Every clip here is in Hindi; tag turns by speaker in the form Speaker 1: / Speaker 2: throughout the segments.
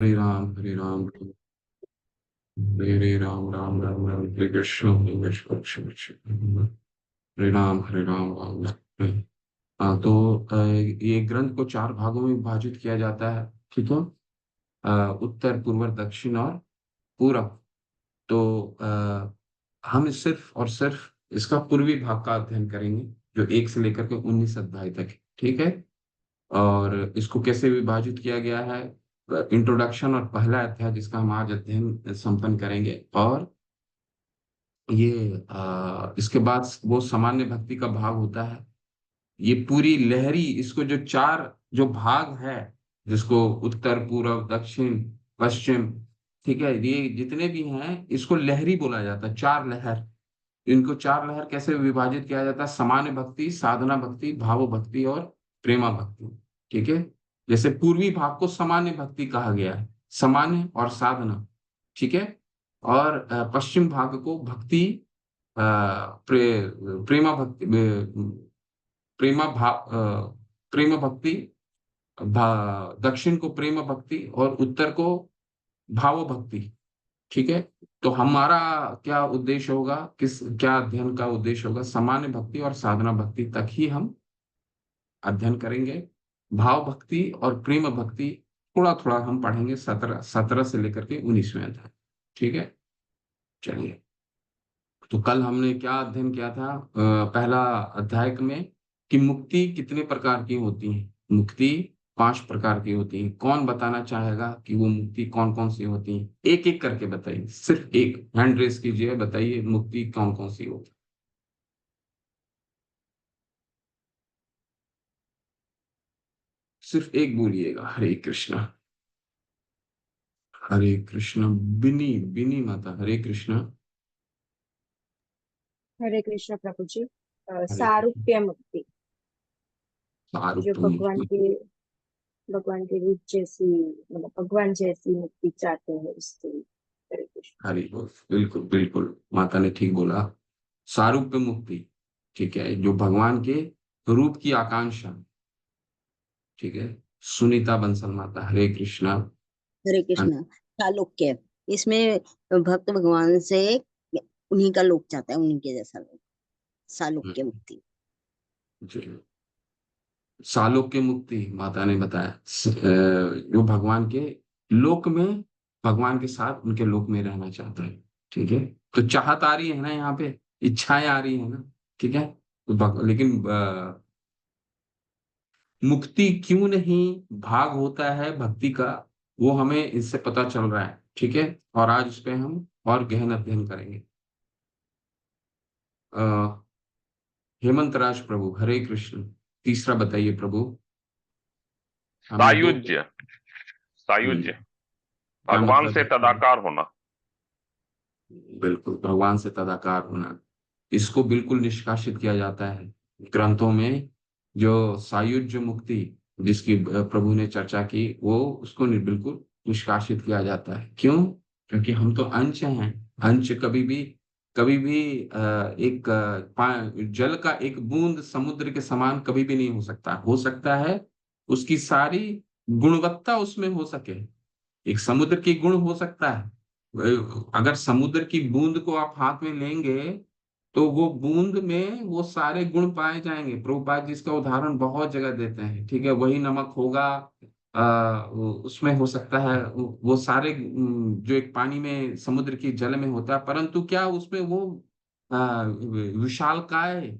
Speaker 1: हरे राम हरे राम राम राम राम हरे कृष्ण हरे कृष्ण कृष्ण कृष्ण हरे राम राम राम हरे। हाँ तो ये ग्रंथ को चार भागों में विभाजित किया जाता है। ठीक है। उत्तर पूर्व दक्षिण और पूरब। तो हम सिर्फ और सिर्फ इसका पूर्वी भाग का अध्ययन करेंगे, जो 1 से लेकर के 19 अध्याय तक है। ठीक है। और इसको कैसे विभाजित किया गया है, इंट्रोडक्शन और पहला अध्याय जिसका हम आज अध्ययन संपन्न करेंगे। और ये इसके बाद वो सामान्य भक्ति का भाग होता है। ये पूरी लहरी, इसको जो चार जो भाग है, जिसको उत्तर पूर्व दक्षिण पश्चिम, ठीक है, ये जितने भी हैं इसको लहरी बोला जाता है। चार लहर। इनको चार लहर कैसे विभाजित किया जाता है? सामान्य भक्ति, साधना भक्ति, भाव भक्ति और प्रेमा भक्ति। ठीक है। जैसे पूर्वी भाग को सामान्य भक्ति कहा गया है, सामान्य और साधना। ठीक है। और पश्चिम भाग को भक्ति, अ, प्रेमा भक्ति, प्रेमा भाव, प्रेम भक्ति, दक्षिण को प्रेम भक्ति और उत्तर को भाव भक्ति। ठीक है। तो हमारा क्या उद्देश्य होगा, क्या अध्ययन का उद्देश्य होगा? सामान्य भक्ति और साधना भक्ति तक ही हम अध्ययन करेंगे। भाव भक्ति और प्रेम भक्ति थोड़ा थोड़ा हम पढ़ेंगे, 17 से लेकर के 19वें अध्याय। ठीक है। चलिए। तो कल हमने क्या अध्ययन किया था? पहला अध्याय में कि मुक्ति कितने प्रकार की होती है। मुक्ति 5 प्रकार की होती है। कौन बताना चाहेगा कि वो मुक्ति कौन कौन सी होती है? एक एक करके बताइए, सिर्फ एक हैंड रेस कीजिए, बताइए मुक्ति कौन कौन सी होती है। सिर्फ एक बोलिएगा। हरे कृष्णा। हरे कृष्णा। बिनी बिनी माता, हरे कृष्णा।
Speaker 2: हरे कृष्ण प्रभु जी।
Speaker 1: हरे कृष्ण।
Speaker 2: सारूप्य मुक्ति, जो
Speaker 1: आरुक्त
Speaker 2: भगवान
Speaker 1: मुक्ति।
Speaker 2: के रूप जैसी, मतलब भगवान जैसी मुक्ति चाहते हैं उससे। हरे कृष्ण।
Speaker 1: हरि बोल। बिल्कुल बिल्कुल, माता ने ठीक बोला। सारूप्य मुक्ति। ठीक है, जो भगवान के रूप की आकांक्षा। ठीक है। सुनीता बंसल माता, हरे कृष्णा।
Speaker 3: हरे कृष्ण। चालुक्य, इसमें भक्त भगवान से उन्हीं का लोक चाहता है, उन्हीं के जैसा लोक। सालोक्य मुक्ति।
Speaker 1: जी। सालोक्य मुक्ति माता ने बताया, जो भगवान के लोक में, भगवान के साथ उनके लोक में रहना चाहता है। ठीक है। तो चाहत आ रही है ना यहाँ पे, इच्छाएं आ रही है ना। ठीक है। तो लेकिन मुक्ति क्यों नहीं भाग होता है भक्ति का, वो हमें इससे पता चल रहा है। ठीक है। और आज इस पे हम और गहन अध्ययन करेंगे। अ, हेमंत राज प्रभु, हरे कृष्ण। तीसरा बताइए प्रभु। हमने दो।
Speaker 4: सायुज्य। सायुज्य
Speaker 1: क्या
Speaker 4: भगवान
Speaker 1: मतलब
Speaker 4: से
Speaker 1: है?
Speaker 4: तदाकार होना।
Speaker 1: बिल्कुल, भगवान से तदाकार होना। इसको बिल्कुल निष्कासित किया जाता है ग्रंथों में। जो सायुज्य मुक्ति जिसकी प्रभु ने चर्चा की, वो उसको बिल्कुल निष्कासित किया जाता है। क्यों? क्योंकि हम तो अंश हैं। अंश कभी भी एक जल का एक बूंद समुद्र के समान कभी भी नहीं हो सकता है उसकी सारी गुणवत्ता उसमें हो सके। एक समुद्र की गुण हो सकता है। अगर समुद्र की बूंद को आप हाथ में लेंगे तो वो बूंद में वो सारे गुण पाए जाएंगे। प्रभुपाद जी इसका उदाहरण बहुत जगह देते हैं। ठीक है। वही नमक होगा, उसमें हो सकता है वो सारे जो एक पानी में समुद्र की जल में होता है, परंतु क्या उसमें वो विशालकाय,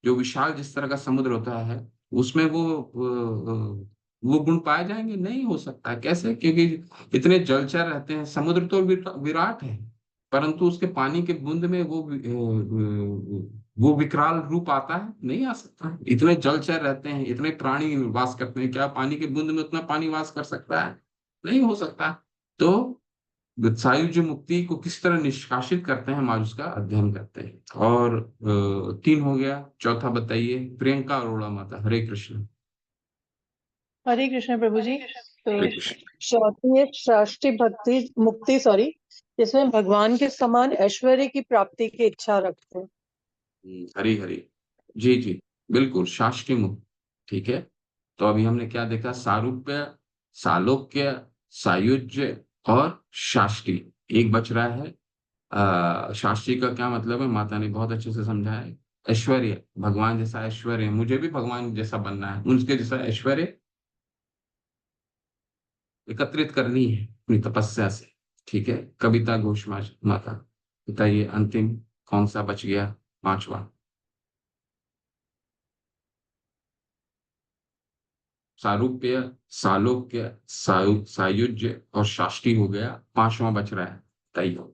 Speaker 1: जो विशाल जिस तरह का समुद्र होता है, उसमें वो गुण पाए जाएंगे? नहीं हो सकता। कैसे? क्योंकि इतने जलचर रहते हैं। समुद्र तो विराट है, परंतु उसके पानी के बूंद में वो विकराल रूप आता है? नहीं आ सकता। इतने जलचर रहते हैं, इतने प्राणी वास करते हैं, क्या पानी के बूंद में उतना पानी वास कर सकता है? नहीं हो सकता। तो सायुज्य मुक्ति को किस तरह निष्कासित करते हैं, हम आज उसका अध्ययन करते हैं। और 3 हो गया। चौथा बताइए प्रियंका अरोड़ा माता, हरे कृष्ण।
Speaker 5: हरे कृष्ण प्रभु जी। तो
Speaker 1: हरे कृष्ण।
Speaker 5: चौथी है षष्ठी भक्ति मुक्ति, सॉरी, जिसमें भगवान के समान ऐश्वर्य की प्राप्ति की इच्छा रखते हैं।
Speaker 1: हरी हरी। जी जी, बिल्कुल शास्त्रीय मुक्त। ठीक है। तो अभी हमने क्या देखा? सारूप्य, सालोक्य, सायुज्य और शाष्टी। एक बच रहा है। शास्त्री का क्या मतलब है, माता ने बहुत अच्छे से समझाया है। ऐश्वर्य, भगवान जैसा ऐश्वर्य, मुझे भी भगवान जैसा बनना है, उनके जैसा ऐश्वर्य एकत्रित करनी है अपनी तपस्या से। ठीक है, कविता घोष माता, बताइए अंतिम कौन सा बच गया, पांचवा। सारूप्य, सालोक्य, सायुज्य और शाष्टी हो गया, पांचवा बच रहा है, बताइए।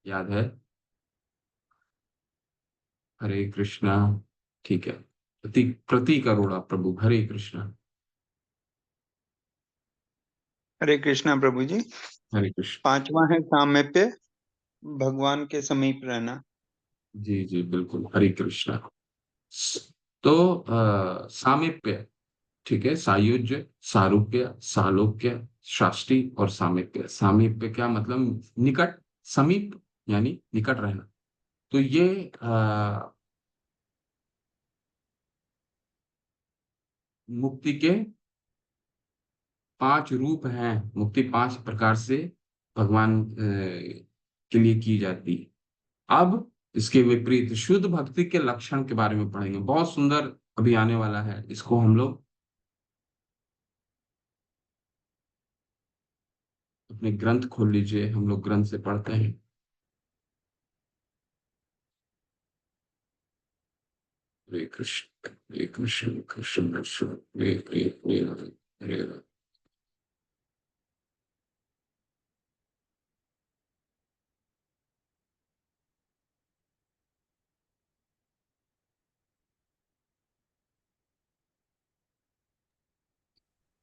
Speaker 1: याद है? हरे कृष्णा। ठीक है, प्रतीक अरोड़ा प्रभु, हरे कृष्णा।
Speaker 6: हरे कृष्णा प्रभु जी।
Speaker 1: हरे कृष्ण।
Speaker 6: पांचवा है सामीप्य, भगवान के समीप रहना।
Speaker 1: जी जी बिल्कुल, हरे कृष्णा। तो सामीप्य, ठीक है, सायुज्य, सारूप्य, सालोक्य, शाष्टी और सामीप्य। सामीप्य क्या मतलब, निकट, समीप यानी निकट रहना। तो ये मुक्ति के 5 रूप हैं। मुक्ति 5 प्रकार से भगवान के लिए की जाती है। अब इसके विपरीत शुद्ध भक्ति के लक्षण के बारे में पढ़ेंगे, बहुत सुंदर अभी आने वाला है, इसको हम लोग अपने ग्रंथ खोल लीजिए, हम लोग ग्रंथ से पढ़ते हैं। हरे कृष्ण, हरे कृष्ण, कृष्ण कृष्ण, हरे हरे, हरे राम, हरे राम।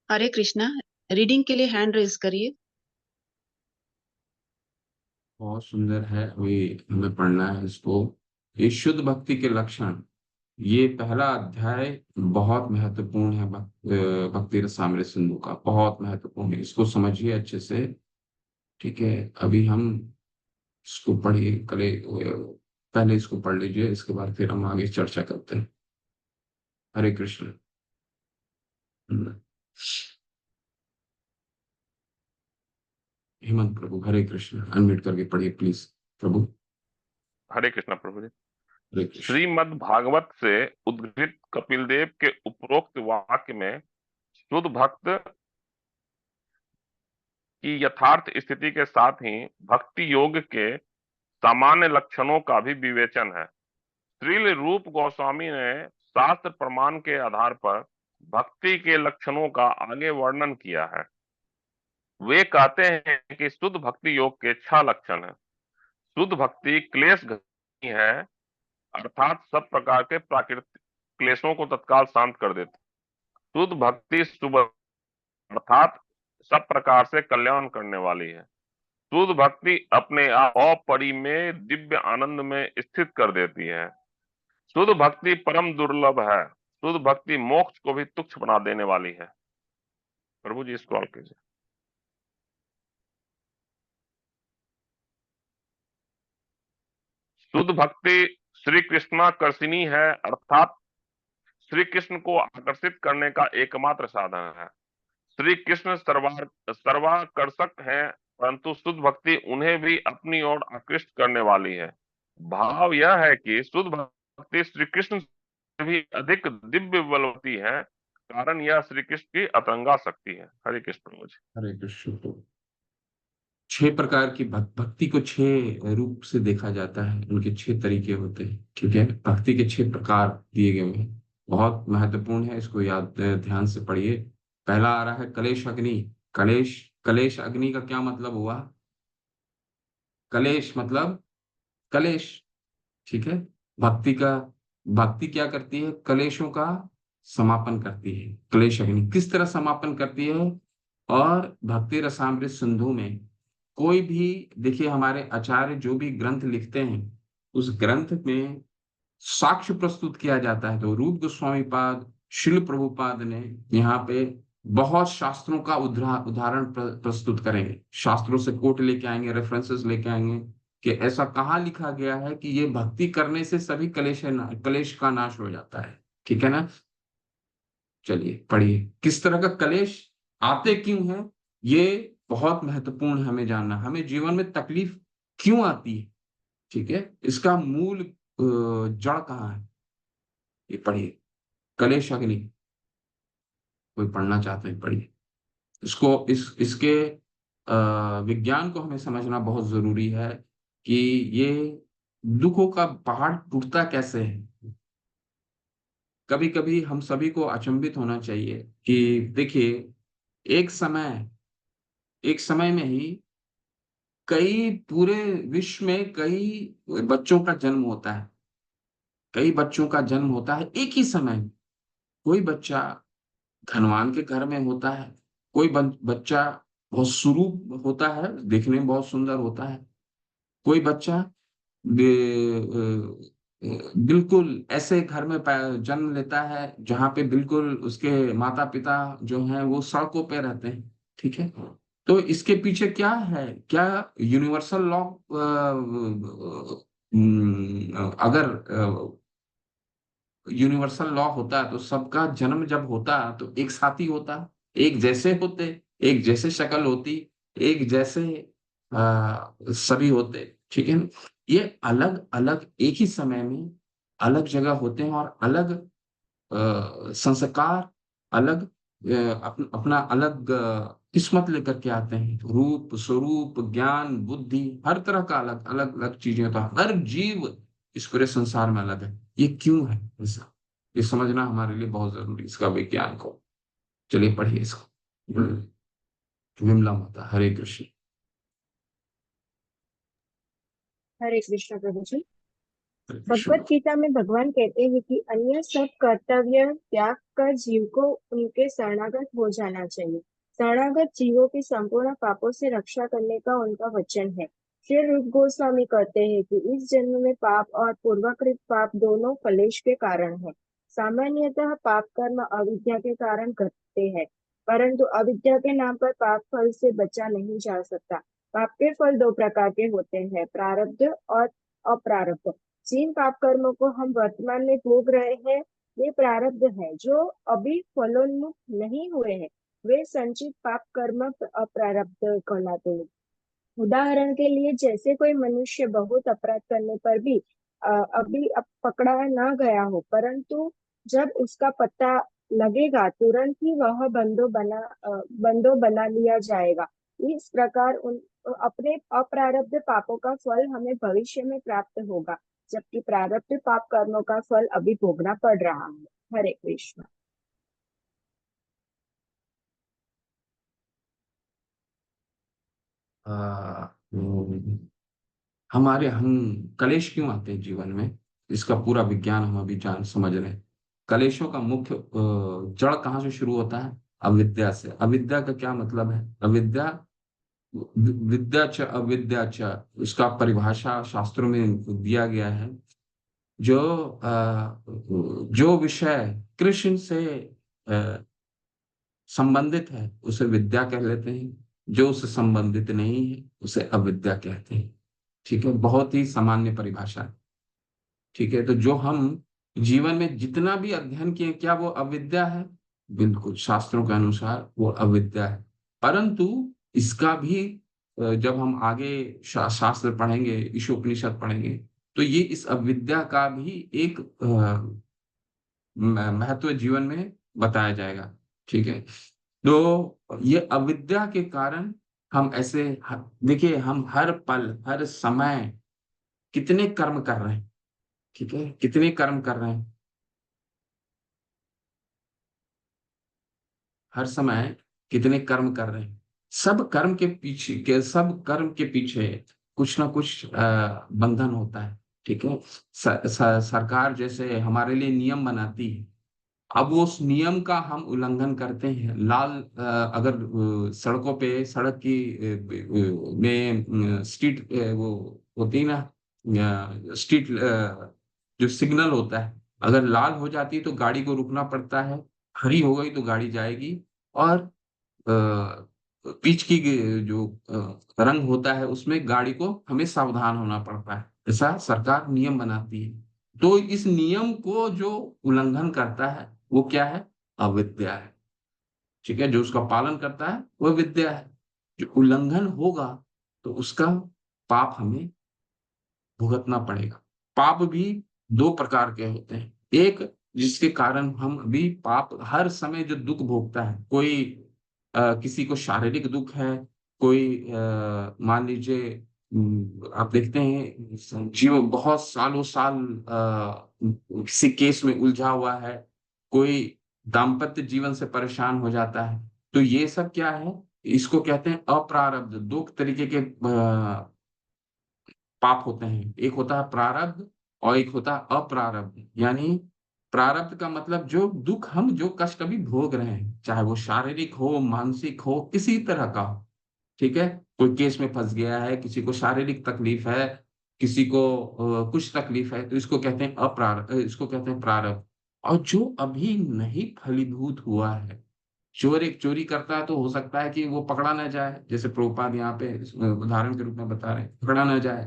Speaker 7: हरे कृष्णा। रीडिंग के लिए हैंड रेज करिए।
Speaker 1: बहुत सुंदर है, अभी हमें पढ़ना है इसको। ये शुद्ध भक्ति के लक्षण, ये पहला अध्याय बहुत महत्वपूर्ण है। भक्ति रसामृत सिंधु का बहुत महत्वपूर्ण है, इसको समझिए अच्छे से। ठीक है, अभी हम इसको पढ़िए, कले पहले इसको पढ़ लीजिए, इसके बाद फिर हम आगे चर्चा करते हैं। हरे कृष्ण। हेमंत प्रभु, हरे कृष्ण, अनम्यूट करके पढ़िए प्लीज प्रभु।
Speaker 4: हरे कृष्णा प्रभु जी।
Speaker 1: हरे कृष्ण।
Speaker 4: श्रीमद् भागवत से उद्धृत कपिल देव के उपरोक्त वाक्य में शुद्ध भक्त की यथार्थ स्थिति के साथ ही भक्ति योग के सामान्य लक्षणों का भी विवेचन है। श्रील रूप गोस्वामी ने शास्त्र प्रमाण के आधार पर भक्ति के लक्षणों का आगे वर्णन किया है। वे कहते हैं कि शुद्ध भक्ति योग के 6 लक्षण हैं। शुद्ध भक्ति क्लेश घनी है, अर्थात सब प्रकार के प्राकृतिक क्लेशों को तत्काल शांत कर देती। शुद्ध भक्ति शुभ, अर्थात सब प्रकार से कल्याण करने वाली है। शुद्ध भक्ति अपने आप अपरिमेय दिव्य आनंद में स्थित कर देती है। शुद्ध भक्ति परम दुर्लभ है। शुद्ध भक्ति मोक्ष को भी तुच्छ बना देने वाली है। प्रभु जी इसको और कीजिए। शुद्ध भक्ति श्री कृष्णाकर्षिणी है, अर्थात श्री कृष्ण को आकर्षित करने का एकमात्र साधन है। श्री कृष्ण सर्वाकर्षक हैं, परंतु शुद्ध भक्ति उन्हें भी अपनी ओर आकृष्ट करने वाली है। भाव यह है कि शुद्ध भक्ति श्री कृष्ण से भी अधिक दिव्य बलवती है, कारण यह श्री कृष्ण की अतरंगा शक्ति है। हरे कृष्ण प्रभु जी।
Speaker 1: हरे कृष्ण प्रभु। 6 प्रकार की भक्ति को 6 रूप से देखा जाता है, उनके 6 तरीके होते हैं। ठीक है, भक्ति के 6 प्रकार दिए गए हैं, बहुत महत्वपूर्ण है, इसको याद ध्यान से पढ़िए। पहला आ रहा है कलेश अग्नि। कलेश, कलेश अग्नि का क्या मतलब हुआ? कलेश मतलब कलेश। ठीक है, भक्ति का, भक्ति क्या करती है? कलेशों का समापन करती है। क्लेश अग्नि किस तरह समापन करती है? और भक्ति रसामृत सिंधु में कोई भी, देखिए हमारे आचार्य जो भी ग्रंथ लिखते हैं, उस ग्रंथ में साक्ष्य प्रस्तुत किया जाता है। तो रूप गोस्वामी पाद, शिल प्रभुपाद ने यहाँ पे बहुत शास्त्रों का उदाहरण प्रस्तुत करेंगे, शास्त्रों से कोट लेके आएंगे, रेफरेंसेस लेके आएंगे कि ऐसा कहाँ लिखा गया है कि ये भक्ति करने से सभी कलेश का नाश हो जाता है। ठीक है ना? चलिए पढ़िए, किस तरह का क्लेश आते क्यों हैं, ये बहुत महत्वपूर्ण है हमें जानना। हमें जीवन में तकलीफ क्यों आती है, ठीक है, इसका मूल जड़ कहाँ है, ये पढ़िए। क्लेश अग्नि, कोई पढ़ना चाहते हैं पढ़िए इसको। इसके विज्ञान को हमें समझना बहुत जरूरी है कि ये दुखों का पहाड़ टूटता कैसे है। कभी कभी हम सभी को अचंभित होना चाहिए कि देखिए, एक समय एक समय में ही कई पूरे विश्व में कई बच्चों का जन्म होता है, कई बच्चों का जन्म होता है एक ही समय में। कोई बच्चा धनवान के घर में होता है, कोई बच्चा बहुत सुरूप होता है, देखने में बहुत सुंदर होता है, कोई बच्चा बिल्कुल ऐसे घर में जन्म लेता है जहां पे बिल्कुल उसके माता पिता जो हैं वो सड़कों पे रहते हैं, ठीक है। तो इसके पीछे क्या है, क्या यूनिवर्सल लॉ, अगर यूनिवर्सल लॉ होता तो सबका जन्म जब होता तो एक साथ ही होता, एक जैसे होते, एक जैसे शक्ल होती, एक जैसे सभी होते, ठीक है ना। ये अलग अलग एक ही समय में अलग जगह होते हैं और अलग संस्कार, अलग अपना अलग किस्मत लेकर के आते हैं, रूप स्वरूप ज्ञान बुद्धि हर तरह का अलग अलग अलग चीजें होता है। हर जीव इस पूरे संसार में अलग है। ये क्यों है ऐसा, ये समझना हमारे लिए बहुत जरूरी है, इसका विज्ञान को। चलिए पढ़िए इसको। विमला माता, हरे कृष्ण।
Speaker 2: हरे कृष्ण प्रभु जी।
Speaker 1: हरे
Speaker 2: भगवत
Speaker 1: कृष्ण।
Speaker 2: गीता में भगवान कहते हैं कि अन्य सब कर्तव्य त्याग कर जीव को उनके शरणागत हो जाना चाहिए। शरणागत जीवों की संपूर्ण पापों से रक्षा करने का उनका वचन है। श्री रूप गोस्वामी कहते हैं कि इस जन्म में पाप और पूर्वकृत पाप दोनों क्लेश के कारण है। सामान्यतः पाप कर्म अविद्या के कारण घटते हैं, परंतु अविद्या के नाम पर पाप फल से बचा नहीं जा सकता। पाप के फल दो प्रकार के होते हैं, प्रारब्ध और अप्रारब्ध। जिन पाप कर्मों को हम वर्तमान में भोग रहे हैं वे प्रारब्ध है, जो अभी फलोन्मुख नहीं हुए हैं वे संचित पाप कर्म अप्रारब्ध कहलाते हैं। उदाहरण के लिए, जैसे कोई मनुष्य बहुत अपराध करने पर भी अभी पकड़ा ना गया हो, परंतु जब उसका पता लगेगा तुरंत ही वह बंदो बना लिया जाएगा। इस प्रकार उन अपने अप्रारब्ध पापों का फल हमें भविष्य में प्राप्त होगा, जबकि प्रारब्ध पाप कर्मों का फल अभी भोगना पड़ रहा है। हरे कृष्ण।
Speaker 1: हमारे हम कलेश क्यों आते हैं जीवन में, इसका पूरा विज्ञान हम अभी जान समझ रहे हैं। कलेशों का मुख्य जड़ कहाँ से शुरू होता है, अविद्या से। अविद्या का क्या मतलब है, अविद्या, विद्या च अविद्या च, उसका परिभाषा शास्त्रों में दिया गया है। जो जो विषय कृष्ण से अ, संबंधित है उसे विद्या कह लेते हैं, जो उससे संबंधित नहीं है उसे अविद्या कहते हैं, ठीक है। बहुत ही सामान्य परिभाषा है, ठीक है। तो जो हम जीवन में जितना भी अध्ययन किए, क्या वो अविद्या है? बिल्कुल, शास्त्रों के अनुसार वो अविद्या है। परंतु इसका भी जब हम आगे शास्त्र पढ़ेंगे, ईशोपनिषद पढ़ेंगे, तो ये इस अविद्या का भी एक महत्व जीवन में बताया जाएगा, ठीक है। तो ये अविद्या के कारण हम ऐसे देखिए, हम हर पल हर समय कितने कर्म कर रहे हैं, ठीक है, कितने कर्म कर रहे हैं हर समय, कितने कर्म कर रहे हैं। सब कर्म के पीछे कुछ ना कुछ बंधन होता है, ठीक है। सरकार जैसे हमारे लिए नियम बनाती है, अब वो उस नियम का हम उल्लंघन करते हैं। अगर सड़कों पे सड़क की में स्ट्रीट वो होती है ना, स्ट्रीट जो सिग्नल होता है, अगर लाल हो जाती है तो गाड़ी को रुकना पड़ता है, हरी हो गई तो गाड़ी जाएगी। और बीच की जो रंग होता है उसमें गाड़ी को हमें सावधान होना पड़ता है, ऐसा सरकार नियम बनाती है। तो इस नियम को जो उल्लंघन करता है वो क्या है, अविद्या है। ठीक है, जो उसका पालन करता है वह विद्या है। जो उल्लंघन होगा तो उसका पाप हमें भुगतना पड़ेगा। पाप भी दो प्रकार के होते हैं। एक, जिसके कारण हम अभी पाप हर समय जो दुख भोगता है, कोई किसी को शारीरिक दुख है, कोई मान लीजिए आप देखते हैं जीव बहुत सालों साल किसी केस में उलझा हुआ है, कोई दाम्पत्य जीवन से परेशान हो जाता है। तो ये सब क्या है, इसको कहते हैं अप्रारब्ध। दो तरीके के पाप होते हैं, एक होता है प्रारब्ध और एक होता है अप्रारब्ध। यानी प्रारब्ध का मतलब जो दुख हम जो कष्ट अभी भोग रहे हैं, चाहे वो शारीरिक हो, मानसिक हो, किसी तरह का हो। ठीक है, कोई केस में फंस गया है, किसी को शारीरिक तकलीफ है, किसी को कुछ तकलीफ है, तो इसको कहते हैं इसको कहते हैं प्रारब्ध। और जो अभी नहीं फलीभूत हुआ है, चोर एक चोरी करता है तो हो सकता है कि वो पकड़ा ना जाए, जैसे प्रभुपाद यहाँ पे उदाहरण के रूप में बता रहे हैं, पकड़ा ना जाए।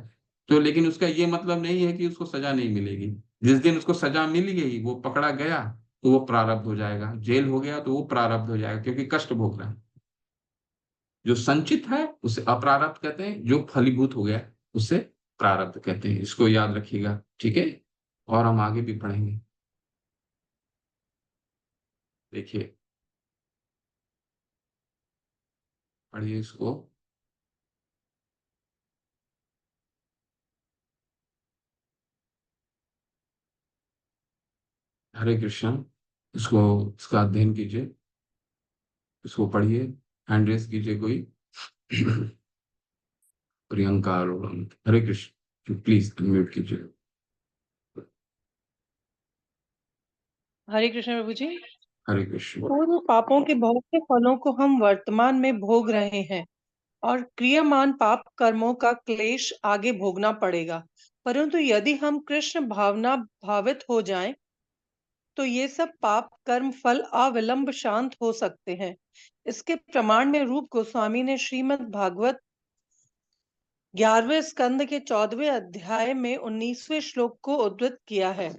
Speaker 1: तो लेकिन उसका ये मतलब नहीं है कि उसको सजा नहीं मिलेगी। जिस दिन उसको सजा मिल गई, वो पकड़ा गया, तो वो प्रारब्ध हो जाएगा, जेल हो गया तो वो प्रारब्ध हो जाएगा, क्योंकि कष्ट भोग रहा है। जो संचित है उसे अप्रारब्ध कहते हैं, जो फलीभूत हो गया उसे प्रारब्ध कहते हैं। इसको याद रखिएगा, ठीक है। और हम आगे भी पढ़ेंगे। देखिए, पढ़िए इसको। हरे कृष्ण। इसको, इसका अध्ययन कीजिए, इसको पढ़िए। हैंड रेस कीजिए कोई। प्रियंका अरोड़ा। हरे कृष्ण, प्लीज म्यूट कीजिए।
Speaker 5: हरे कृष्ण प्रभु जी।
Speaker 1: हरे कृष्ण।
Speaker 5: पूर्व पापों के बहुत से फलों को हम वर्तमान में भोग रहे हैं और क्रियमान पाप कर्मों का क्लेश आगे भोगना पड़ेगा। परंतु यदि हम कृष्ण भावना भावित हो जाएं, तो ये सब पाप कर्म फल अविलंब शांत हो सकते हैं। इसके प्रमाण में रूप गोस्वामी ने श्रीमद् भागवत 11वें स्कंद के 14वें अध्याय में 19वें श्लोक को उद्धृत किया है।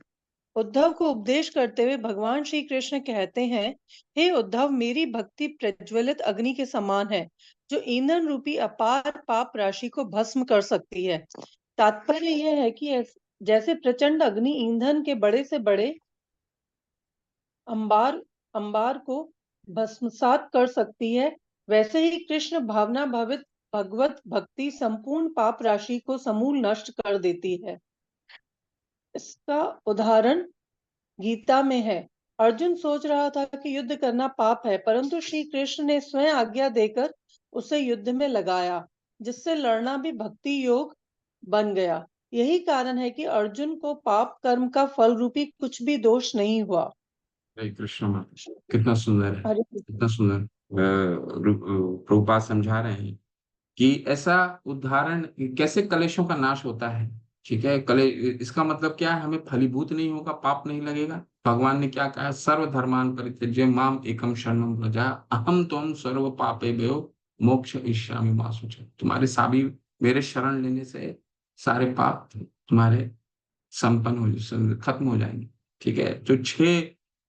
Speaker 5: उद्धव को उपदेश करते हुए भगवान श्री कृष्ण कहते हैं, हे उद्धव, मेरी भक्ति प्रज्वलित अग्नि के समान है, जो ईंधन रूपी अपार पाप राशि को भस्म कर सकती है। तात्पर्य यह है कि जैसे प्रचंड अग्नि ईंधन के बड़े से बड़े अंबार अंबार को भस्मसात कर सकती है, वैसे ही कृष्ण भावना भावित भगवत भक्ति संपूर्ण पाप राशि को समूल नष्ट कर देती है। इसका उदाहरण गीता में है। अर्जुन सोच रहा था कि युद्ध करना पाप है, परंतु श्री कृष्ण ने स्वयं आज्ञा देकर उसे युद्ध में लगाया, जिससे लड़ना भी भक्ति योग बन गया। यही कारण है कि अर्जुन को पाप कर्म का फल रूपी कुछ भी दोष नहीं हुआ।
Speaker 1: हरे कृष्ण माता, कितना सुंदर है,
Speaker 5: हरे
Speaker 1: कितना सुंदर। प्रभुपाद समझा रहे हैं कि ऐसा उदाहरण कैसे कलेशों का नाश होता है। ठीक है, कले इसका मतलब क्या है, हमें फलीभूत नहीं होगा, पाप नहीं लगेगा। भगवान ने क्या कहा, सर्वधर्मान परित्यज्य माम एकम शरणम व्रज अहम त्वं सर्व पापेभ्यो मोक्ष इष्यामि मा शुचः। तुम्हारे सभी मेरे शरण लेने से सारे पाप तुम्हारे संपन्न खत्म हो जाएंगे। ठीक है, जो छह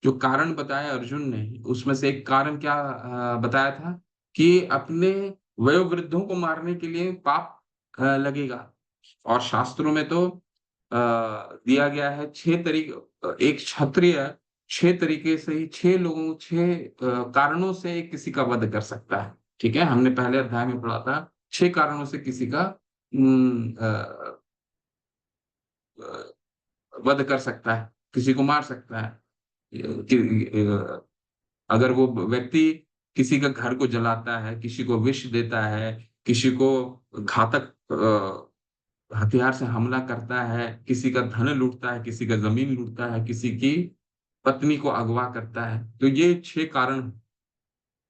Speaker 1: जो कारण बताया अर्जुन ने, उसमें से एक कारण क्या बताया था कि अपने वयोवृद्धों को मारने के लिए पाप लगेगा। और शास्त्रों में तो दिया गया है छह तरीके, एक क्षत्रिय छह तरीके से ही, छह लोगों, छह कारणों से किसी का वध कर सकता है। ठीक है, हमने पहले अध्याय में पढ़ा था, छह कारणों से किसी का वध कर सकता है, किसी को मार सकता है। अगर वो व्यक्ति किसी का घर को जलाता है, किसी को विष देता है, किसी को घातक हथियार से हमला करता है, किसी का धन लूटता है, किसी का जमीन लूटता है, किसी की पत्नी को अगवा करता है, तो ये छह कारण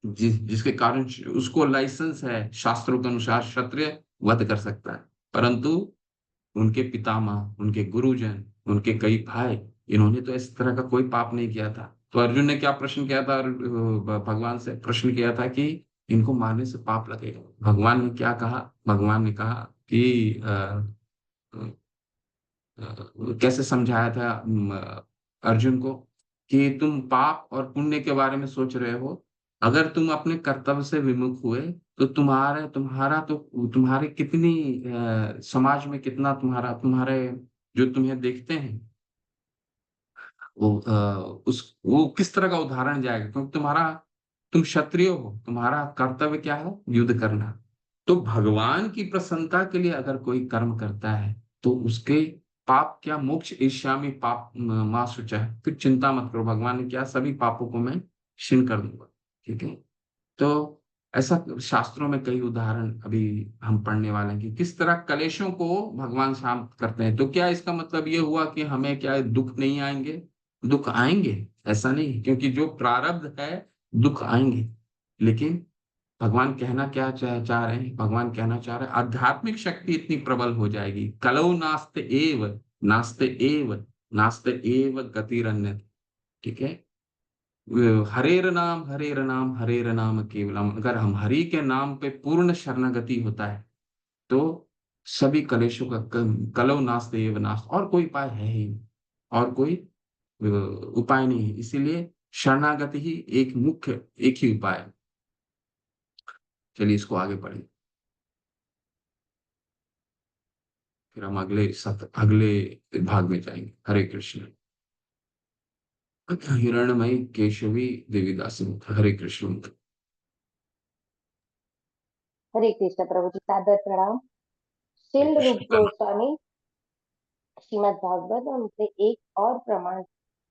Speaker 1: जिसके कारण उसको लाइसेंस है शास्त्रों के अनुसार, क्षत्रिय वध कर सकता है। परंतु उनके पितामह, उनके गुरुजन, उनके कई भाई, इन्होंने तो इस तरह का कोई पाप नहीं किया था। तो अर्जुन ने क्या प्रश्न किया था, भगवान से प्रश्न किया था कि इनको मारने से पाप लगेगा। भगवान ने क्या कहा, भगवान ने कहा कि कैसे समझाया था अर्जुन को कि तुम पाप और पुण्य के बारे में सोच रहे हो। अगर तुम अपने कर्तव्य से विमुख हुए तो तुम्हारा तो तुम्हारे कितनी समाज में कितना तुम्हारे जो तुम्हें देखते हैं वो किस तरह का उदाहरण जाएगा, क्योंकि तुम क्षत्रिय हो, तुम्हारा कर्तव्य क्या है, युद्ध करना। तो भगवान की प्रसन्नता के लिए अगर कोई कर्म करता है तो उसके पाप क्या, मोक्ष इष्यामि पाप मां शुचः, फिर चिंता मत करो, भगवान ने क्या, सभी पापों को मैं क्षीण कर दूंगा। ठीक है। तो ऐसा शास्त्रों में कई उदाहरण अभी हम पढ़ने वाले हैं कि किस तरह कलेशों को भगवान शांत करते हैं। तो क्या इसका मतलब ये हुआ कि हमें क्या दुख नहीं आएंगे? दुख आएंगे, ऐसा नहीं, क्योंकि जो प्रारब्ध है दुख आएंगे। लेकिन भगवान कहना क्या चाह रहे हैं? भगवान कहना चाह रहे हैं आध्यात्मिक शक्ति इतनी प्रबल हो जाएगी, कलौ नास्ते एव, नास्ते एव, नास्ते एव गतिरन्य। ठीक है। हरेर नाम हरेर नाम केवलम, अगर हम हरि के नाम पे पूर्ण शरणागति होता है तो सभी कलेशों का कलौ नास्ते एव नास्त, और कोई उपाय है ही नहीं, और कोई उपाय नहीं है। इसीलिए शरणागति ही एक मुख्य, एक ही उपाय है। चलिए इसको आगे पढ़ें, फिर हम अगले भाग में जाएंगे। हरे कृष्ण। हिरणमयी केशवी देवीदासी। हरे कृष्ण।
Speaker 8: हरे कृष्ण प्रभु जी, सादर प्रणाम।
Speaker 1: हरे
Speaker 8: शील रूप
Speaker 1: कृष्ण।
Speaker 8: गोस्वामी श्रीमद् भागवतम से एक और प्रमाण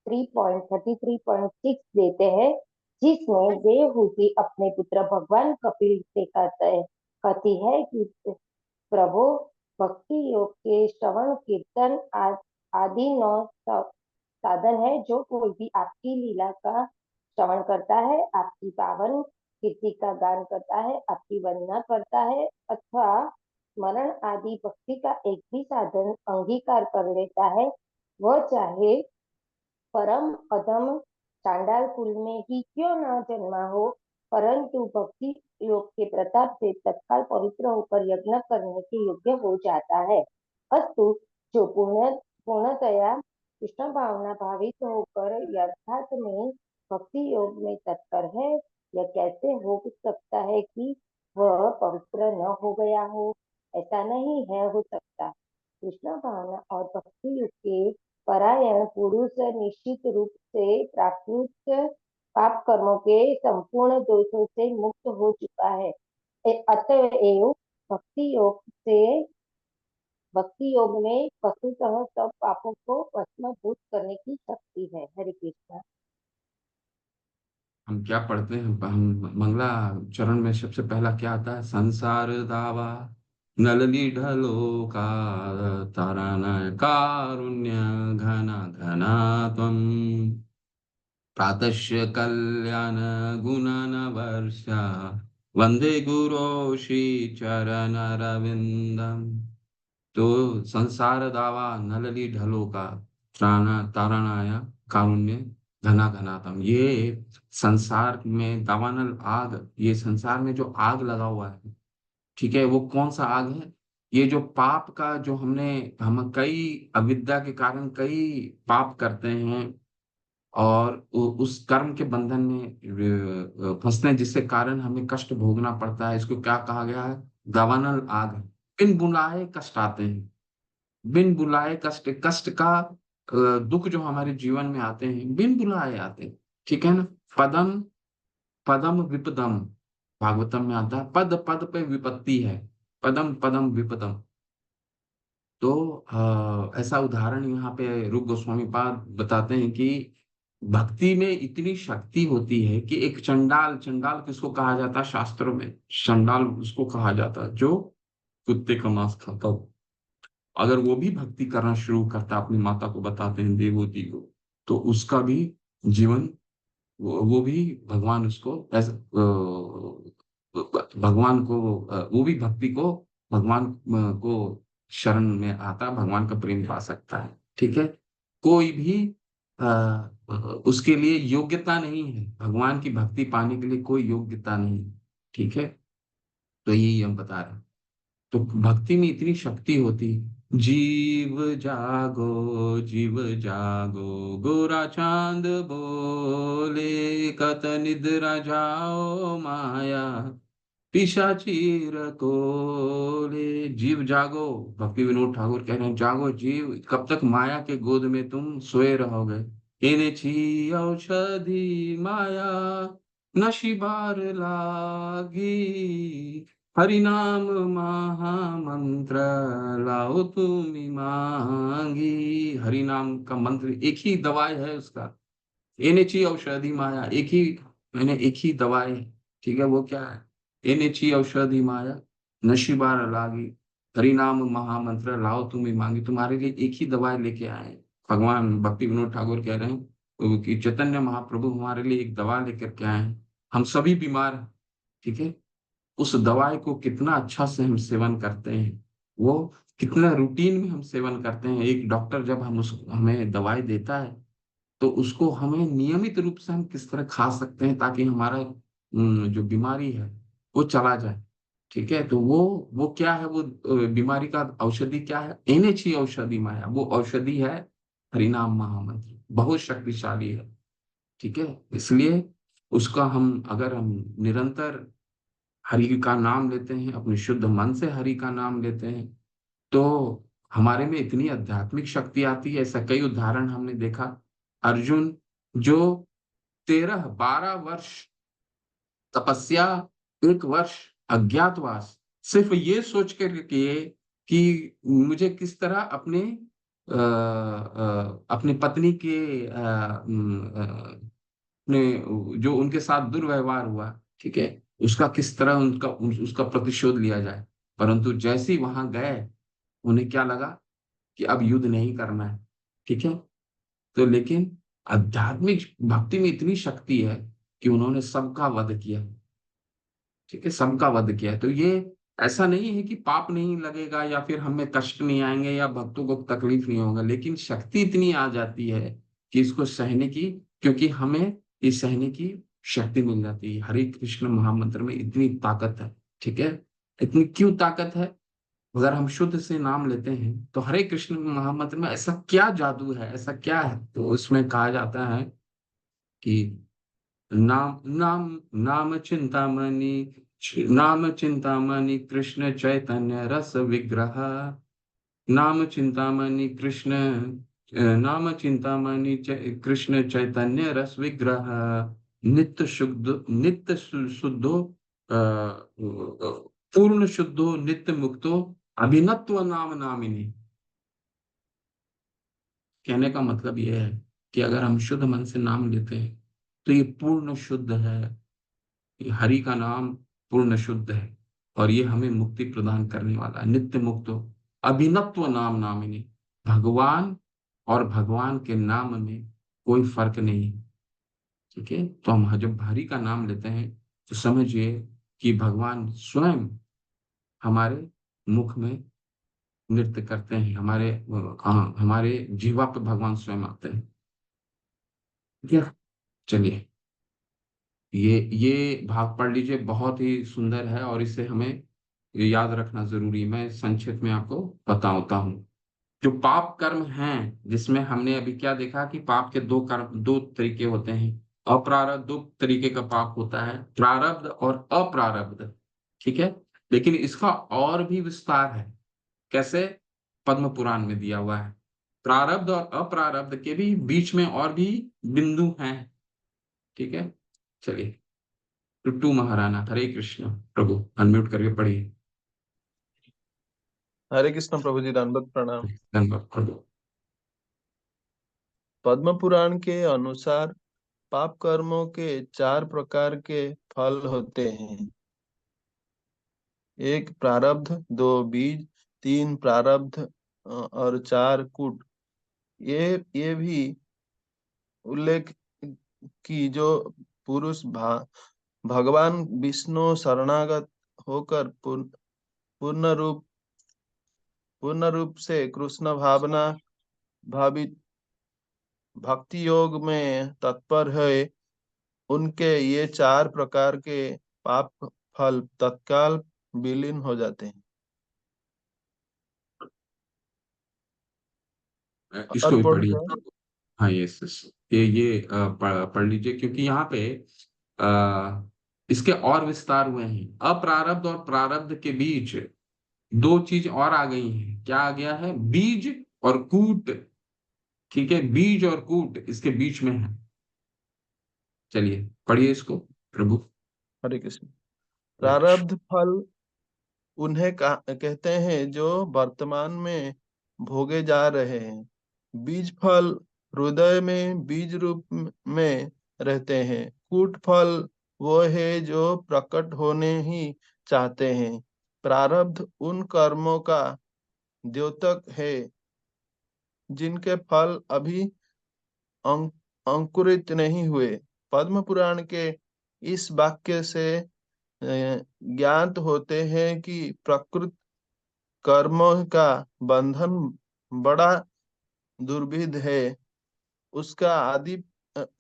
Speaker 8: 3.33.6 देते हैं, जिसमें देवहूति अपने पुत्र भगवान कपिल से कहती है कि प्रभु, भक्ति योग के श्रवण कीर्तन आदि 9 साधन है। जो कोई भी आपकी लीला का श्रवण करता है, आपकी पावन कीर्ति का गान करता है, आपकी वंदना करता है अथवा स्मरण आदि भक्ति का एक भी साधन अंगीकार कर लेता है, वह चाहे परम अधम चांडाल कुल में ही क्यों न जन्मा हो, परंतु भक्ति योग के प्रताप से तत्काल पवित्र होकर यज्ञ करने के योग्य हो जाता है। अस्तु, जो पूर्णतया कृष्ण भावना भावित होकर यथार्थ में भक्ति योग में तत्पर है, यह कैसे हो सकता है कि वह पवित्र न हो गया हो? ऐसा नहीं है हो सकता। कृष्ण भावना और भक्ति योग के परायण पुरुष निश्चित रूप से प्राकृत पाप कर्मों के संपूर्ण दोषों से मुक्त हो चुका है। अतएव भक्ति योग में वस्तुतः सब पापों को भस्मीभूत करने की शक्ति है। हरे कृष्ण।
Speaker 1: हम क्या पढ़ते हैं? हम मंगला चरण में सबसे पहला क्या आता है? संसार दावा नलली ढलो का ताराना कारुण्य घना घना त्वम प्रातस्य कल्याण गुणन वर्षा वंदे गुरो श्री चरण रविंदम। तो संसार दावा नलली ढलो का तारानाया कारुण्य घना घनातम, ये संसार में दावानल आग, ये संसार में जो आग लगा हुआ है, ठीक है, वो कौन सा आग है? ये जो पाप का, जो हम कई अविद्या के कारण कई पाप करते हैं और उस कर्म के बंधन में फंसने, जिसके कारण हमें कष्ट भोगना पड़ता है, इसको क्या कहा गया है? दावानल आग। बिन बुलाए कष्ट आते हैं, बिन बुलाए कष्ट, कष्ट का दुख जो हमारे जीवन में आते हैं बिन बुलाए आते हैं। ठीक है ना? पदम पदम विपदम, भागवतम में आता है पद पद पे विपत्ति है, पदम पदम विपदम। तो ऐसा उदाहरण यहाँ पे रूप गोस्वामी पाद बताते हैं कि भक्ति में इतनी शक्ति होती है कि एक चंडाल, चंडाल किसको कहा जाता है शास्त्रों में? चंडाल उसको कहा जाता है जो कुत्ते का मांस खाता हो। अगर वो भी भक्ति करना शुरू करता है, अपनी माता को बताते हैं देवहूति को, तो उसका भी जीवन, वो भी भगवान उसको भगवान को वो भी भक्ति को, भगवान को शरण में आता, भगवान का प्रेम पा सकता है। ठीक है। कोई भी उसके लिए योग्यता नहीं है, भगवान की भक्ति पाने के लिए कोई योग्यता नहीं है। ठीक है। तो यही हम बता रहे हैं। तो भक्ति में इतनी शक्ति होती। जीव जागो गोरा चांद बोले, कत निद्रा जाओ माया पिशाचीर कोले। जीव जागो, भक्ति विनोद ठाकुर कह रहे हैं, जागो जीव, कब तक माया के गोद में तुम सोए रहोगे। एने छी औषधि माया नशीबार लागी, हरि नाम महामंत्र लाओ तुम मांगी। हरि नाम का मंत्र एक ही दवाई है उसका। एनेची औषधि माया, एक ही, मैंने एक ही दवाई है, ठीक है, वो क्या है? एनेची औषधि माया नशीबार लागी, हरि नाम महामंत्र लाओ तुम मांगी। तुम्हारे लिए एक ही दवाई लेके आए हैं। भगवान भक्ति विनोद ठाकुर कह रहे हैं कि चैतन्य महाप्रभु हमारे लिए एक दवा लेकर के आए हैं। हम सभी बीमार हैं, ठीक है। उस दवाई को कितना अच्छा से हम सेवन करते हैं, वो कितना रूटीन में हम सेवन करते हैं। एक डॉक्टर जब हमें दवाई देता है, तो उसको हमें नियमित रूप से हम किस तरह खा सकते हैं ताकि हमारा जो बीमारी है वो चला जाए, ठीक है। तो वो क्या है, वो बीमारी का औषधि क्या है? एनेची औषधि माया, वो औषधि है हरिनाम महामंत्र, बहुत शक्तिशाली है, ठीक है। इसलिए उसका अगर हम निरंतर हरि का नाम लेते हैं, अपने शुद्ध मन से हरि का नाम लेते हैं, तो हमारे में इतनी आध्यात्मिक शक्ति आती है। ऐसा कई उदाहरण हमने देखा। अर्जुन जो 12 वर्ष तपस्या, 1 वर्ष अज्ञातवास, सिर्फ ये सोच कर किए कि मुझे किस तरह अपने पत्नी के अपने जो उनके साथ दुर्व्यवहार हुआ, ठीक है, उसका किस तरह उसका प्रतिशोध लिया जाए। परंतु जैसे ही वहां गए, उन्हें क्या लगा कि अब युद्ध नहीं करना है, ठीक है। तो लेकिन आध्यात्मिक भक्ति में इतनी शक्ति है कि उन्होंने सबका वध किया, ठीक है, सबका वध किया। तो ये ऐसा नहीं है कि पाप नहीं लगेगा या फिर हमें कष्ट नहीं आएंगे या भक्तों को तकलीफ नहीं होगा, लेकिन शक्ति इतनी आ जाती है कि इसको सहने की, क्योंकि हमें इस सहने की शक्ति मिल जाती है। हरे कृष्ण महामंत्र में इतनी ताकत है, ठीक है। इतनी क्यों ताकत है? अगर हम शुद्ध से नाम लेते हैं तो हरे कृष्ण महामंत्र में ऐसा क्या जादू है, ऐसा क्या है? तो उसमें कहा जाता है कि नाम नाम नाम चिंतामणि कृष्ण चैतन्य रस विग्रह, नाम चिंतामणि कृष्ण कृष्ण चैतन्य रस विग्रह, नित्य शुद्धो पूर्ण शुद्धो नित्य मुक्तो अभिनत्व नाम नामिनी। कहने का मतलब यह है कि अगर हम शुद्ध मन से नाम लेते हैं तो ये पूर्ण शुद्ध है। ये हरि का नाम पूर्ण शुद्ध है और ये हमें मुक्ति प्रदान करने वाला है। नित्य मुक्त हो, अभिनत्व नाम नामिनी। भगवान और भगवान के नाम में कोई फर्क नहीं, ठीक है। तो हम जब हरि का नाम लेते हैं तो समझिए कि भगवान स्वयं हमारे मुख में नृत्य करते हैं, हमारे जीवा पे भगवान स्वयं आते हैं, ठीक है। चलिए, ये भाग पढ़ लीजिए, बहुत ही सुंदर है और इसे हमें याद रखना जरूरी है। मैं संक्षिप्त में आपको बताता हूँ। जो पाप कर्म हैं, जिसमें हमने अभी क्या देखा कि पाप के दो तरीके होते हैं। अप्रारब्ध, दो तरीके का पाप होता है, प्रारब्ध और अप्रारब्ध, ठीक है। लेकिन इसका और भी विस्तार है। कैसे? पद्म पुराण में दिया हुआ है। प्रारब्ध और अप्रारब्ध के भी बीच में और भी बिंदु हैं, ठीक है। चलिए, टुट्टू महाराणा, हरे कृष्ण। प्रभु अनम्यूट करके पढ़िए।
Speaker 9: हरे कृष्ण प्रभु जी, दंडवत प्रणाम।
Speaker 1: धन्यवाद प्रभु।
Speaker 9: पद्म पुराण के अनुसार पाप कर्मों के 4 प्रकार के फल होते हैं। 1 प्रारब्ध, 2 बीज, 3 प्रारब्ध और 4 कूट। ये भी उल्लेख की जो पुरुष भगवान विष्णु शरणागत होकर पूर्ण रूप से कृष्ण भावना भावित भक्ति योग में तत्पर है, उनके ये 4 प्रकार के पाप फल तत्काल विलीन हो जाते हैं।
Speaker 1: इसको भी
Speaker 9: अर्पण
Speaker 1: पढ़िए।
Speaker 9: है।
Speaker 1: हाँ, यस, ये पढ़ लीजिए, क्योंकि यहाँ पे इसके और विस्तार हुए हैं। अप्रारब्ध और प्रारब्ध के बीच दो चीज और आ गई हैं। क्या आ गया है? बीज और कूट। ठीक है, बीज और कूट इसके बीच में है। चलिए पढ़िए इसको प्रभु।
Speaker 9: हरे कृष्ण। प्रारब्ध फल उन्हें कहते हैं जो वर्तमान में भोगे जा रहे हैं। बीज फल हृदय में बीज रूप में रहते हैं। कूट फल वो है जो प्रकट होने ही चाहते हैं। प्रारब्ध उन कर्मों का द्योतक है जिनके फल अभी अंकुरित नहीं हुए। पद्म पुराण के इस वाक्य से ज्ञात होते हैं कि प्रकृत कर्मों का बंधन बड़ा दुर्भिद है। उसका आदि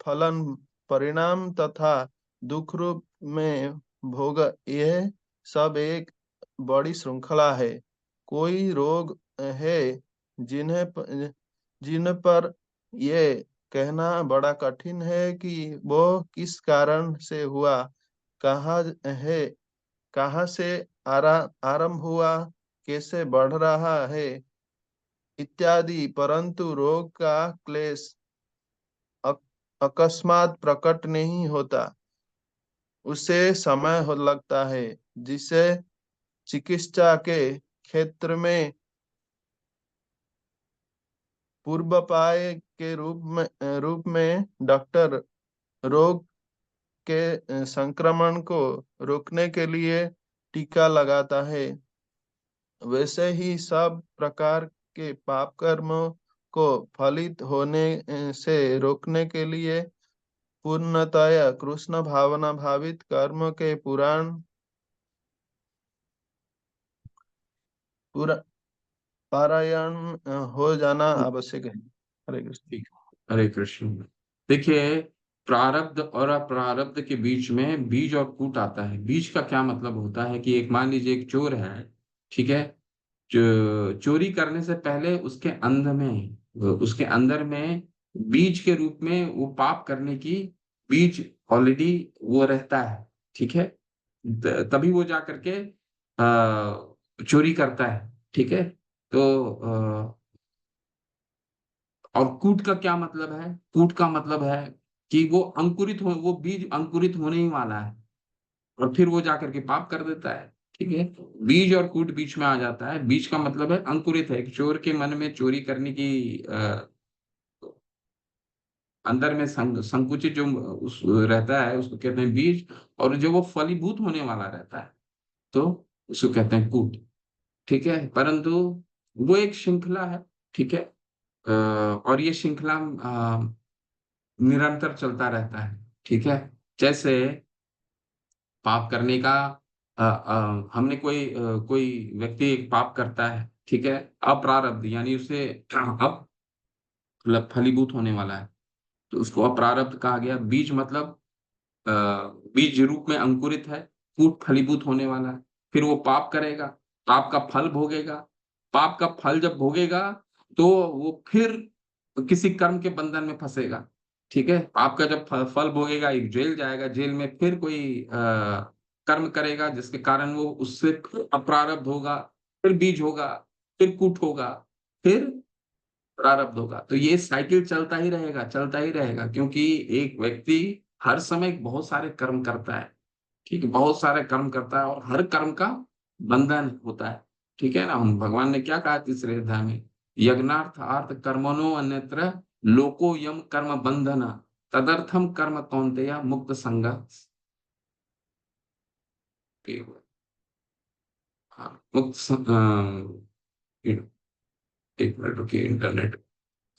Speaker 9: फलन परिणाम तथा दुख रूप में भोग, यह सब एक बड़ी श्रृंखला है। कोई रोग है जिन पर ये कहना बड़ा कठिन है कि वो किस कारण से हुआ, कहाँ है, कहाँ से आरंभ हुआ, कैसे बढ़ रहा है इत्यादि। परंतु रोग का क्लेश अकस्मात प्रकट नहीं होता, उसे समय हो लगता है, जिसे चिकित्सा के क्षेत्र में पूर्वापाय के रूप में डॉक्टर रोग के संक्रमण को रोकने के लिए टीका लगाता है। वैसे ही सब प्रकार के पाप कर्मों को फलित होने से रोकने के लिए पूर्णतया कृष्ण भावना भावित कर्म के पूरा पारायण हो जाना आवश्यक है। हरे कृष्ण।
Speaker 1: ठीक है। हरे कृष्ण। देखिए, प्रारब्ध और अप्रारब्ध के बीच में बीज और कूट आता है। बीज का क्या मतलब होता है कि एक, मान लीजिए एक चोर है, ठीक है, जो चोरी करने से पहले उसके अंदर में बीज के रूप में वो पाप करने की बीज ऑलरेडी वो रहता है। ठीक है, तभी वो जा करके चोरी करता है। ठीक है, तो और कूट का क्या मतलब है? कूट का मतलब है कि वो बीज अंकुरित होने ही वाला है, और फिर वो जाकर के पाप कर देता है। ठीक है, बीज और कूट बीच में आ जाता है। बीज का मतलब है अंकुरित है। एक चोर के मन में चोरी करने की अंदर में संकुचित जो उस रहता है, उसको कहते हैं बीज। और जो वो फलीभूत होने वाला रहता है, तो उसको कहते हैं कूट। ठीक है, परंतु वो एक श्रृंखला है। ठीक है, और ये श्रृंखला निरंतर चलता रहता है। ठीक है, जैसे पाप करने का हमने कोई व्यक्ति एक पाप करता है, ठीक है, अप्रारब्ध यानी उसे अब फलीभूत होने वाला है, तो उसको अप्रारब्ध कहा गया। बीज मतलब अ, बीज रूप में अंकुरित है, कूट फलीभूत होने वाला है। फिर वो पाप करेगा, पाप का फल भोगेगा। पाप का फल जब भोगेगा, तो वो फिर किसी कर्म के बंधन में फंसेगा। ठीक है, पाप का जब फल भोगेगा, एक जेल जाएगा, जेल में फिर कोई कर्म करेगा, जिसके कारण वो उससे अप्रारब्ध होगा, फिर बीज होगा, फिर कूट होगा, फिर प्रारब्ध होगा। तो ये साइकिल चलता ही रहेगा, चलता ही रहेगा, क्योंकि एक व्यक्ति हर समय बहुत सारे कर्म करता है। ठीक है, बहुत सारे कर्म करता है, और हर कर्म का बंधन होता है। ठीक है ना, हम भगवान ने क्या कहा तीसरे अध्याय में? यज्ञार्थ आर्थ कर्मणो अन्यत्र लोको यम कर्म बंधन तदर्थम कर्म कौन्तेय मुक्त संग। हाँ, एक मिनट रुकिए, इंटरनेट।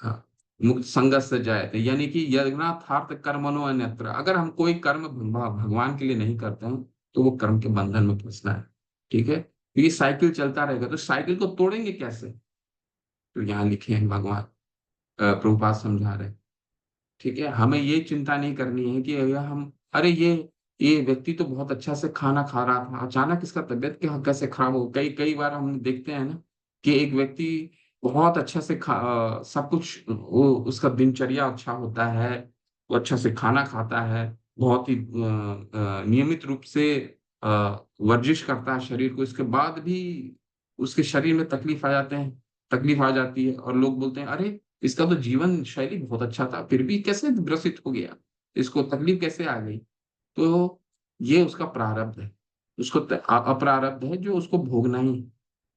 Speaker 1: हाँ, मुक्त संगत से जायते, यानी कि यज्ञार्थ कर्मणो अन्यत्र। अगर हम कोई कर्म भगवान के लिए नहीं करते हैं, तो वो कर्म के बंधन में फंसना है। ठीक है, तो ये साइकिल चलता रहेगा। तो साइकिल को तोड़ेंगे कैसे? तो यहाँ लिखे हैं भगवान, प्रभुपाद समझा रहे हैं। ठीक है, हमें ये चिंता नहीं करनी है कि अगर हम, अरे ये व्यक्ति तो बहुत अच्छा से खाना खा रहा था, अचानक इसका तबीयत कैसे खराब हो। कई कई बार हम देखते हैं ना कि एक व्यक्ति बहुत अच्छा से सब कुछ, वो उसका दिनचर्या अच्छा होता है, वो अच्छा से खाना खाता है, बहुत ही नियमित रूप से अ, वर्जिश करता है शरीर को, इसके बाद भी उसके शरीर में तकलीफ आ जाती है, और लोग बोलते हैं अरे इसका तो जीवन शैली बहुत अच्छा था, फिर भी कैसे ग्रसित हो गया, इसको तकलीफ कैसे आ गई। तो ये उसका प्रारब्ध है, उसको अप्रारब्ध है जो उसको भोगना ही है।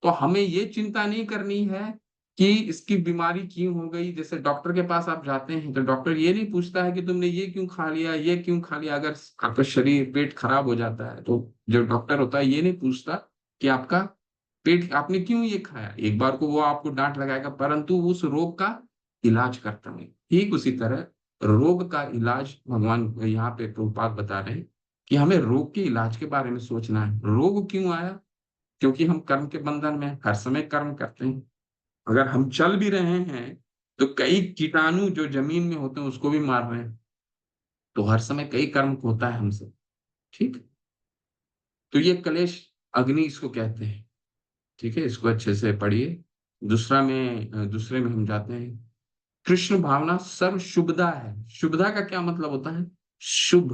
Speaker 1: तो हमें ये चिंता नहीं करनी है कि इसकी बीमारी क्यों हो गई। जैसे डॉक्टर के पास आप जाते हैं तो डॉक्टर ये नहीं पूछता है कि तुमने ये क्यों खा लिया, ये क्यों खा लिया। अगर आपका शरीर पेट खराब हो जाता है तो जो डॉक्टर होता है ये नहीं पूछता कि आपका पेट, आपने क्यों ये खाया। एक बार को वो आपको डांट लगाएगा, परंतु उस रोग का इलाज करता है। ठीक उसी तरह रोग का इलाज भगवान यहाँ पे प्रभुपाद बता रहे हैं कि हमें रोग के इलाज के बारे में सोचना है। रोग क्यों आया? क्योंकि हम कर्म के बंधन में हर समय कर्म करते हैं। अगर हम चल भी रहे हैं तो कई कीटाणु जो जमीन में होते हैं उसको भी मार रहे हैं। तो हर समय कई कर्म होता है हमसे। ठीक, तो ये कलेश अग्नि इसको कहते हैं। ठीक है, इसको अच्छे से पढ़िए। दूसरे में हम जाते हैं। कृष्ण भावना सर्व शुभदा है। शुभदा का क्या मतलब होता है? शुभ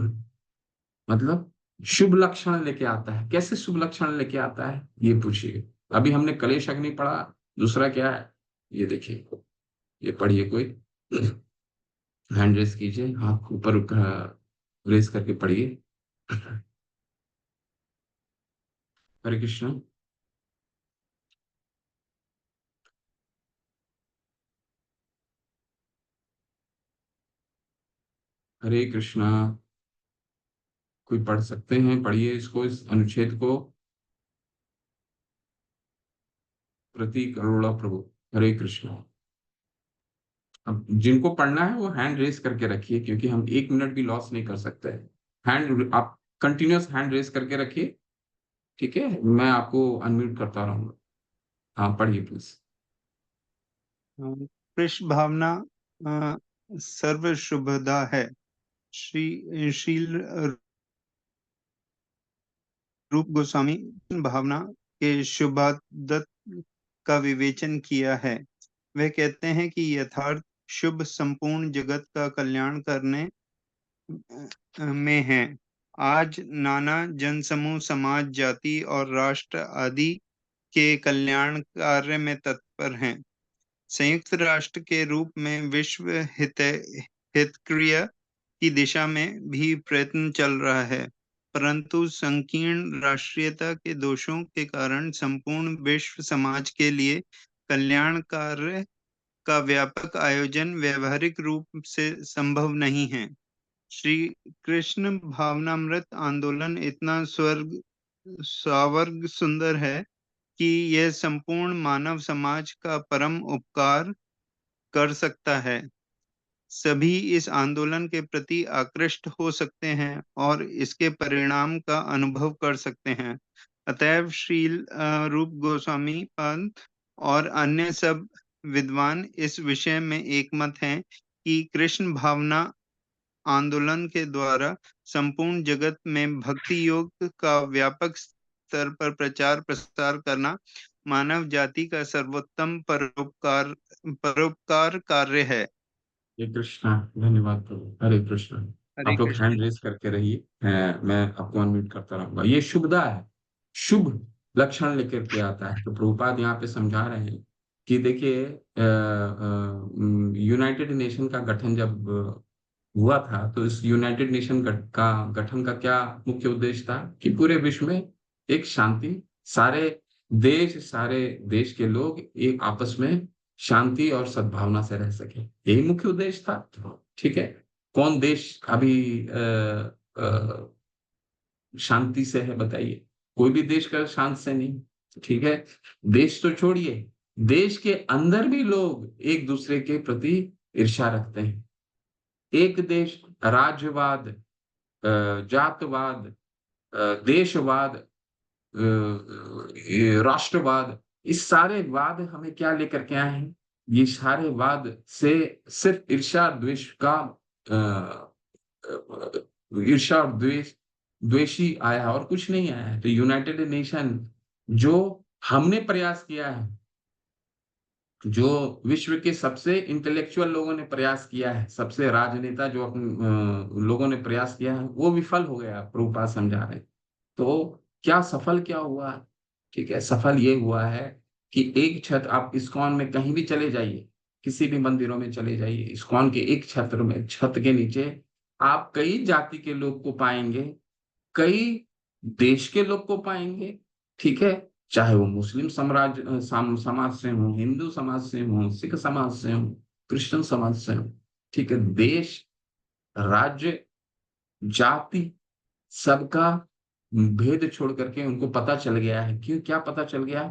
Speaker 1: मतलब शुभ लक्षण लेके आता है। कैसे शुभ लक्षण लेके आता है ये पूछिए। अभी हमने कलेश अग्नि पढ़ा, दूसरा क्या है ये देखिए, ये पढ़िए। कोई हैंड रेस कीजिए, हाथ ऊपर रेस करके पढ़िए। हरे कृष्ण। हरे कृष्णा। कोई पढ़ सकते हैं, पढ़िए इसको, इस अनुच्छेद को। प्रतीक अरोड़ा प्रभु। हरे कृष्ण। अब जिनको पढ़ना है वो हैंड रेस करके रखिए, क्योंकि हम 1 मिनट भी लॉस नहीं कर सकते। हैंड आप कंटिन्यूअस हैंड रेस करके रखिए। ठीक है, मैं आपको अनम्यूट करता रहूंगा। हाँ पढ़िए प्लीज।
Speaker 6: कृष्ण भावना अ, सर्व शुभदा है। शील रूप गोस्वामी भावना के शुभादत का विवेचन किया है। वे कहते हैं कि यथार्थ शुभ संपूर्ण जगत का कल्याण करने में है। आज नाना जनसमूह, समाज, जाति और राष्ट्र आदि के कल्याण कार्य में तत्पर हैं। संयुक्त राष्ट्र के रूप में विश्व हितक्रिया की दिशा में भी प्रयत्न चल रहा है, परंतु संकीर्ण राष्ट्रीयता के दोषों के कारण संपूर्ण विश्व समाज के लिए कल्याण कार्य का व्यापक आयोजन व्यावहारिक रूप से संभव नहीं है। श्री कृष्ण भावनामृत आंदोलन इतना स्वर्ग सुंदर है कि यह संपूर्ण मानव समाज का परम उपकार कर सकता है। सभी इस आंदोलन के प्रति आकृष्ट हो सकते हैं और इसके परिणाम का अनुभव कर सकते हैं। अतएव श्रील रूप गोस्वामी पंत और अन्य सब विद्वान इस विषय में एकमत हैं कि कृष्ण भावना आंदोलन के द्वारा संपूर्ण जगत में भक्ति योग का व्यापक स्तर पर प्रचार प्रसार करना मानव जाति का सर्वोत्तम परोपकार कार्य है।
Speaker 1: हरे कृष्णा। धन्यवाद प्रभु। हरे कृष्ण।
Speaker 6: हरे
Speaker 1: आप लोग
Speaker 6: कृष्ण।
Speaker 1: हैंड रेस करके रहिए, मैं आपको अनम्यूट करता रहूंगा। ये शुभदा है, शुभ लक्षण लेकर के आता है। तो प्रभुपाद यहाँ पे समझा रहे हैं कि देखिए यूनाइटेड नेशन का गठन जब हुआ था, तो इस यूनाइटेड नेशन का गठन का क्या मुख्य उद्देश्य था कि पूरे विश्व में एक शांति, सारे देश के लोग एक आपस में शांति और सद्भावना से रह सके, यही मुख्य उद्देश्य था। ठीक है, कौन देश अभी शांति से है बताइए? कोई भी देश का शांत से नहीं। ठीक है, देश तो छोड़िए, देश के अंदर भी लोग एक दूसरे के प्रति ईर्ष्या रखते हैं। एक देश, राज्यवाद, जातवाद, देशवाद, ये राष्ट्रवाद, इस सारे वाद हमें क्या लेकर के आए हैं? ये सारे वाद से सिर्फ ईर्ष्या द्वेष का ईर्ष्या और द्वेषी आया है, और कुछ नहीं आया है। तो यूनाइटेड नेशन जो हमने प्रयास किया है, जो विश्व के सबसे इंटेलेक्चुअल लोगों ने प्रयास किया है, सबसे राजनेता जो लोगों ने प्रयास किया है, वो विफल हो गया, प्रभुपाद समझा रहे हैं। तो क्या सफल क्या हुआ? ठीक है, सफल ये हुआ है कि एक छत, आप इस्कॉन में कहीं भी चले जाइए, किसी भी मंदिरों में चले जाइए, इस्कॉन के एक छत्र में, छत के नीचे आप कई जाति के लोग को पाएंगे, कई देश के लोग को पाएंगे। ठीक है, चाहे वो मुस्लिम समाज से हो, हिंदू समाज से हो, सिख समाज से हो, क्रिश्चियन समाज से हो। ठीक है, देश, राज्य, जाति, सबका भेद छोड़ करके उनको पता चल गया है। क्यों, क्या पता चल गया?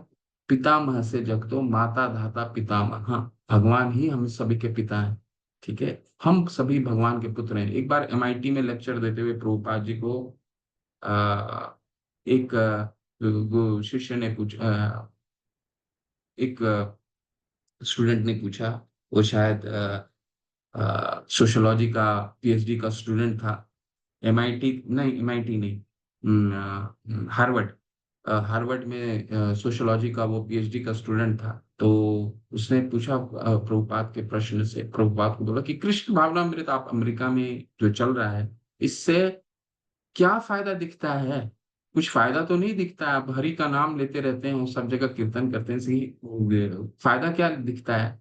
Speaker 1: पितामह से जगतो माता धाता पितामह। हाँ, भगवान ही हम सभी के पिता हैं। ठीक है, हम सभी भगवान के पुत्र हैं। एक बार MIT में लेक्चर देते हुए प्रभुपाद जी को एक शिष्य ने पूछा, एक स्टूडेंट ने पूछा, वो शायद सोशियोलॉजी का PhD का स्टूडेंट था। MIT नहीं, MIT नहीं, हार्वर्ड, हार्वर्ड में सोशियोलॉजी का वो PhD का स्टूडेंट था। तो उसने पूछा प्रभुपाद के प्रश्न से, प्रभुपाद को बोला कि कृष्ण भावनामृत आप अमेरिका में जो चल रहा है, इससे क्या फायदा दिखता है? कुछ फायदा तो नहीं दिखता है, आप हरि का नाम लेते रहते हैं, सब जगह कीर्तन करते हैं, सही, फायदा क्या दिखता है?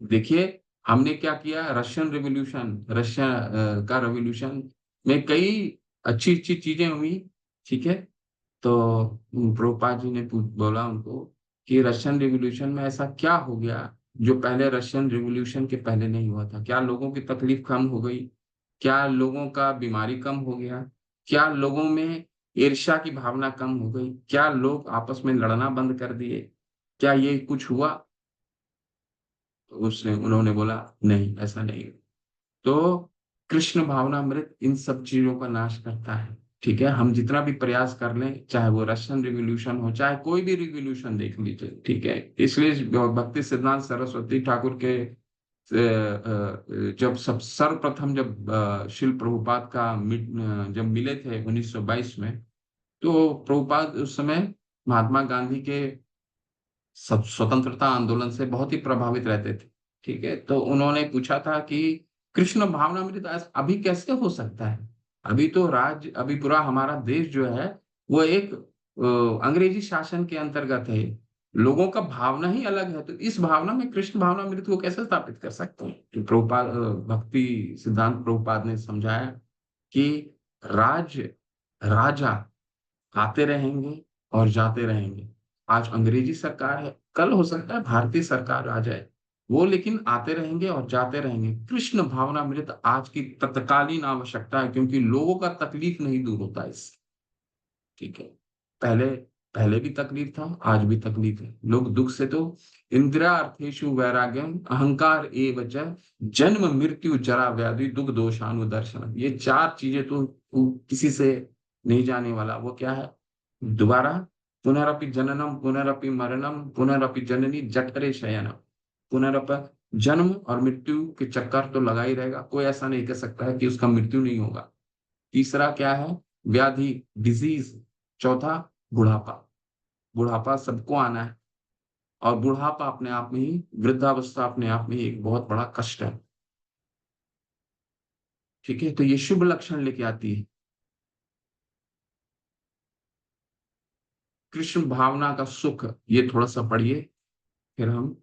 Speaker 1: देखिए, हमने क्या किया, रशियन रिवॉल्यूशन, रशिया का रिवॉल्यूशन में कई अच्छी अच्छी चीजें हुई। ठीक है, तो प्रभुपाद जी ने बोला उनको कि रशियन रिवॉल्यूशन में ऐसा क्या हो गया जो पहले रशियन रिवॉल्यूशन के पहले नहीं हुआ था? क्या लोगों की तकलीफ कम हो गई? क्या लोगों का बीमारी कम हो गया? क्या लोगों में ईर्ष्या की भावना कम हो गई? क्या लोग आपस में लड़ना बंद कर दिए? क्या ये कुछ हुआ? तो उन्होंने बोला नहीं, ऐसा नहीं। तो कृष्ण भावनामृत इन सब चीजों का नाश करता है। ठीक है, हम जितना भी प्रयास कर लें, चाहे वो रशियन रिवॉल्यूशन हो, चाहे कोई भी रिवॉल्यूशन देख लीजिए। ठीक है, इसलिए भक्ति सिद्धांत सरस्वती ठाकुर के जब सब सर्वप्रथम जब शिल प्रभुपाद का जब मिले थे 1922 में, तो प्रभुपाद उस समय महात्मा गांधी के स्वतंत्रता आंदोलन से बहुत ही प्रभावित रहते थे। ठीक है, तो उन्होंने पूछा था कि कृष्ण भावनामृत अभी कैसे हो सकता है? अभी तो अभी पूरा हमारा देश जो है वो एक अंग्रेजी शासन के अंतर्गत है, लोगों का भावना ही अलग है, तो इस भावना में कृष्ण भावनामृत को कैसे स्थापित कर सकते हैं? तो प्रभुपाद भक्ति सिद्धांत प्रभुपाद ने समझाया कि राजा आते रहेंगे और जाते रहेंगे। आज अंग्रेजी सरकार है, कल हो सकता है भारतीय सरकार आ जाए, वो लेकिन आते रहेंगे और जाते रहेंगे। कृष्ण भावनामृत आज की तत्कालीन आवश्यकता है, क्योंकि लोगों का तकलीफ नहीं दूर होता इससे। ठीक है, पहले पहले भी तकलीफ था, आज भी तकलीफ है। लोग दुख से तो इंदिरा अर्थेषु वैराग्यम अहंकार एव च जन्म मृत्यु जरा व्याधि दुख दोषानुदर्शन, ये चार चीजें तो किसी से नहीं जाने वाला। वो क्या है? दोबारा पुनरपि जननम पुनरपि मरणम पुनरपि जननी जठरे शयनम। पुनरपि जन्म और मृत्यु के चक्कर तो लगा ही रहेगा, कोई ऐसा नहीं कह सकता है कि उसका मृत्यु नहीं होगा। तीसरा क्या है? व्याधि, डिजीज। चौथा बुढ़ापा, बुढ़ापा सबको आना है, और बुढ़ापा अपने आप में ही, वृद्धावस्था अपने आप में ही एक बहुत बड़ा कष्ट है। ठीक है, तो ये शुभ लक्षण लेके आती है। कृष्ण भावना का सुख, ये थोड़ा सा पढ़िए, फिर हम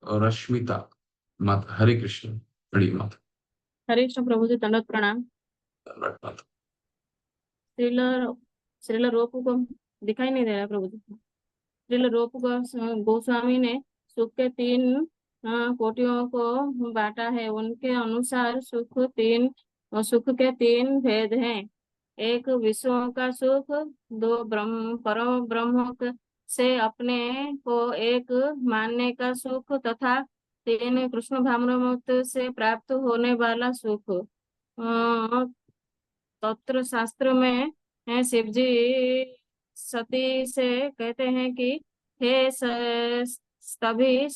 Speaker 1: रश्मिता मत, हरे कृष्ण, पढ़िए मत।
Speaker 10: हरे कृष्ण प्रभु जी, दंडवत प्रणाम।
Speaker 1: मत।
Speaker 10: श्रील श्रील रूप को दिखाई नहीं दे रहा प्रभु जी। श्रील रूप गोस्वामी ने सुख के तीन कोटियों को बांटा है। उनके अनुसार सुख के तीन भेद हैं। एक विश्व का सुख, दो परम ब्रह्म से अपने को एक मानने का सुख, तथा तीन कृष्ण भावनामृत से प्राप्त होने वाला सुख। तंत्र शास्त्र में शिव जी सती से कहते हैं कि हे सभी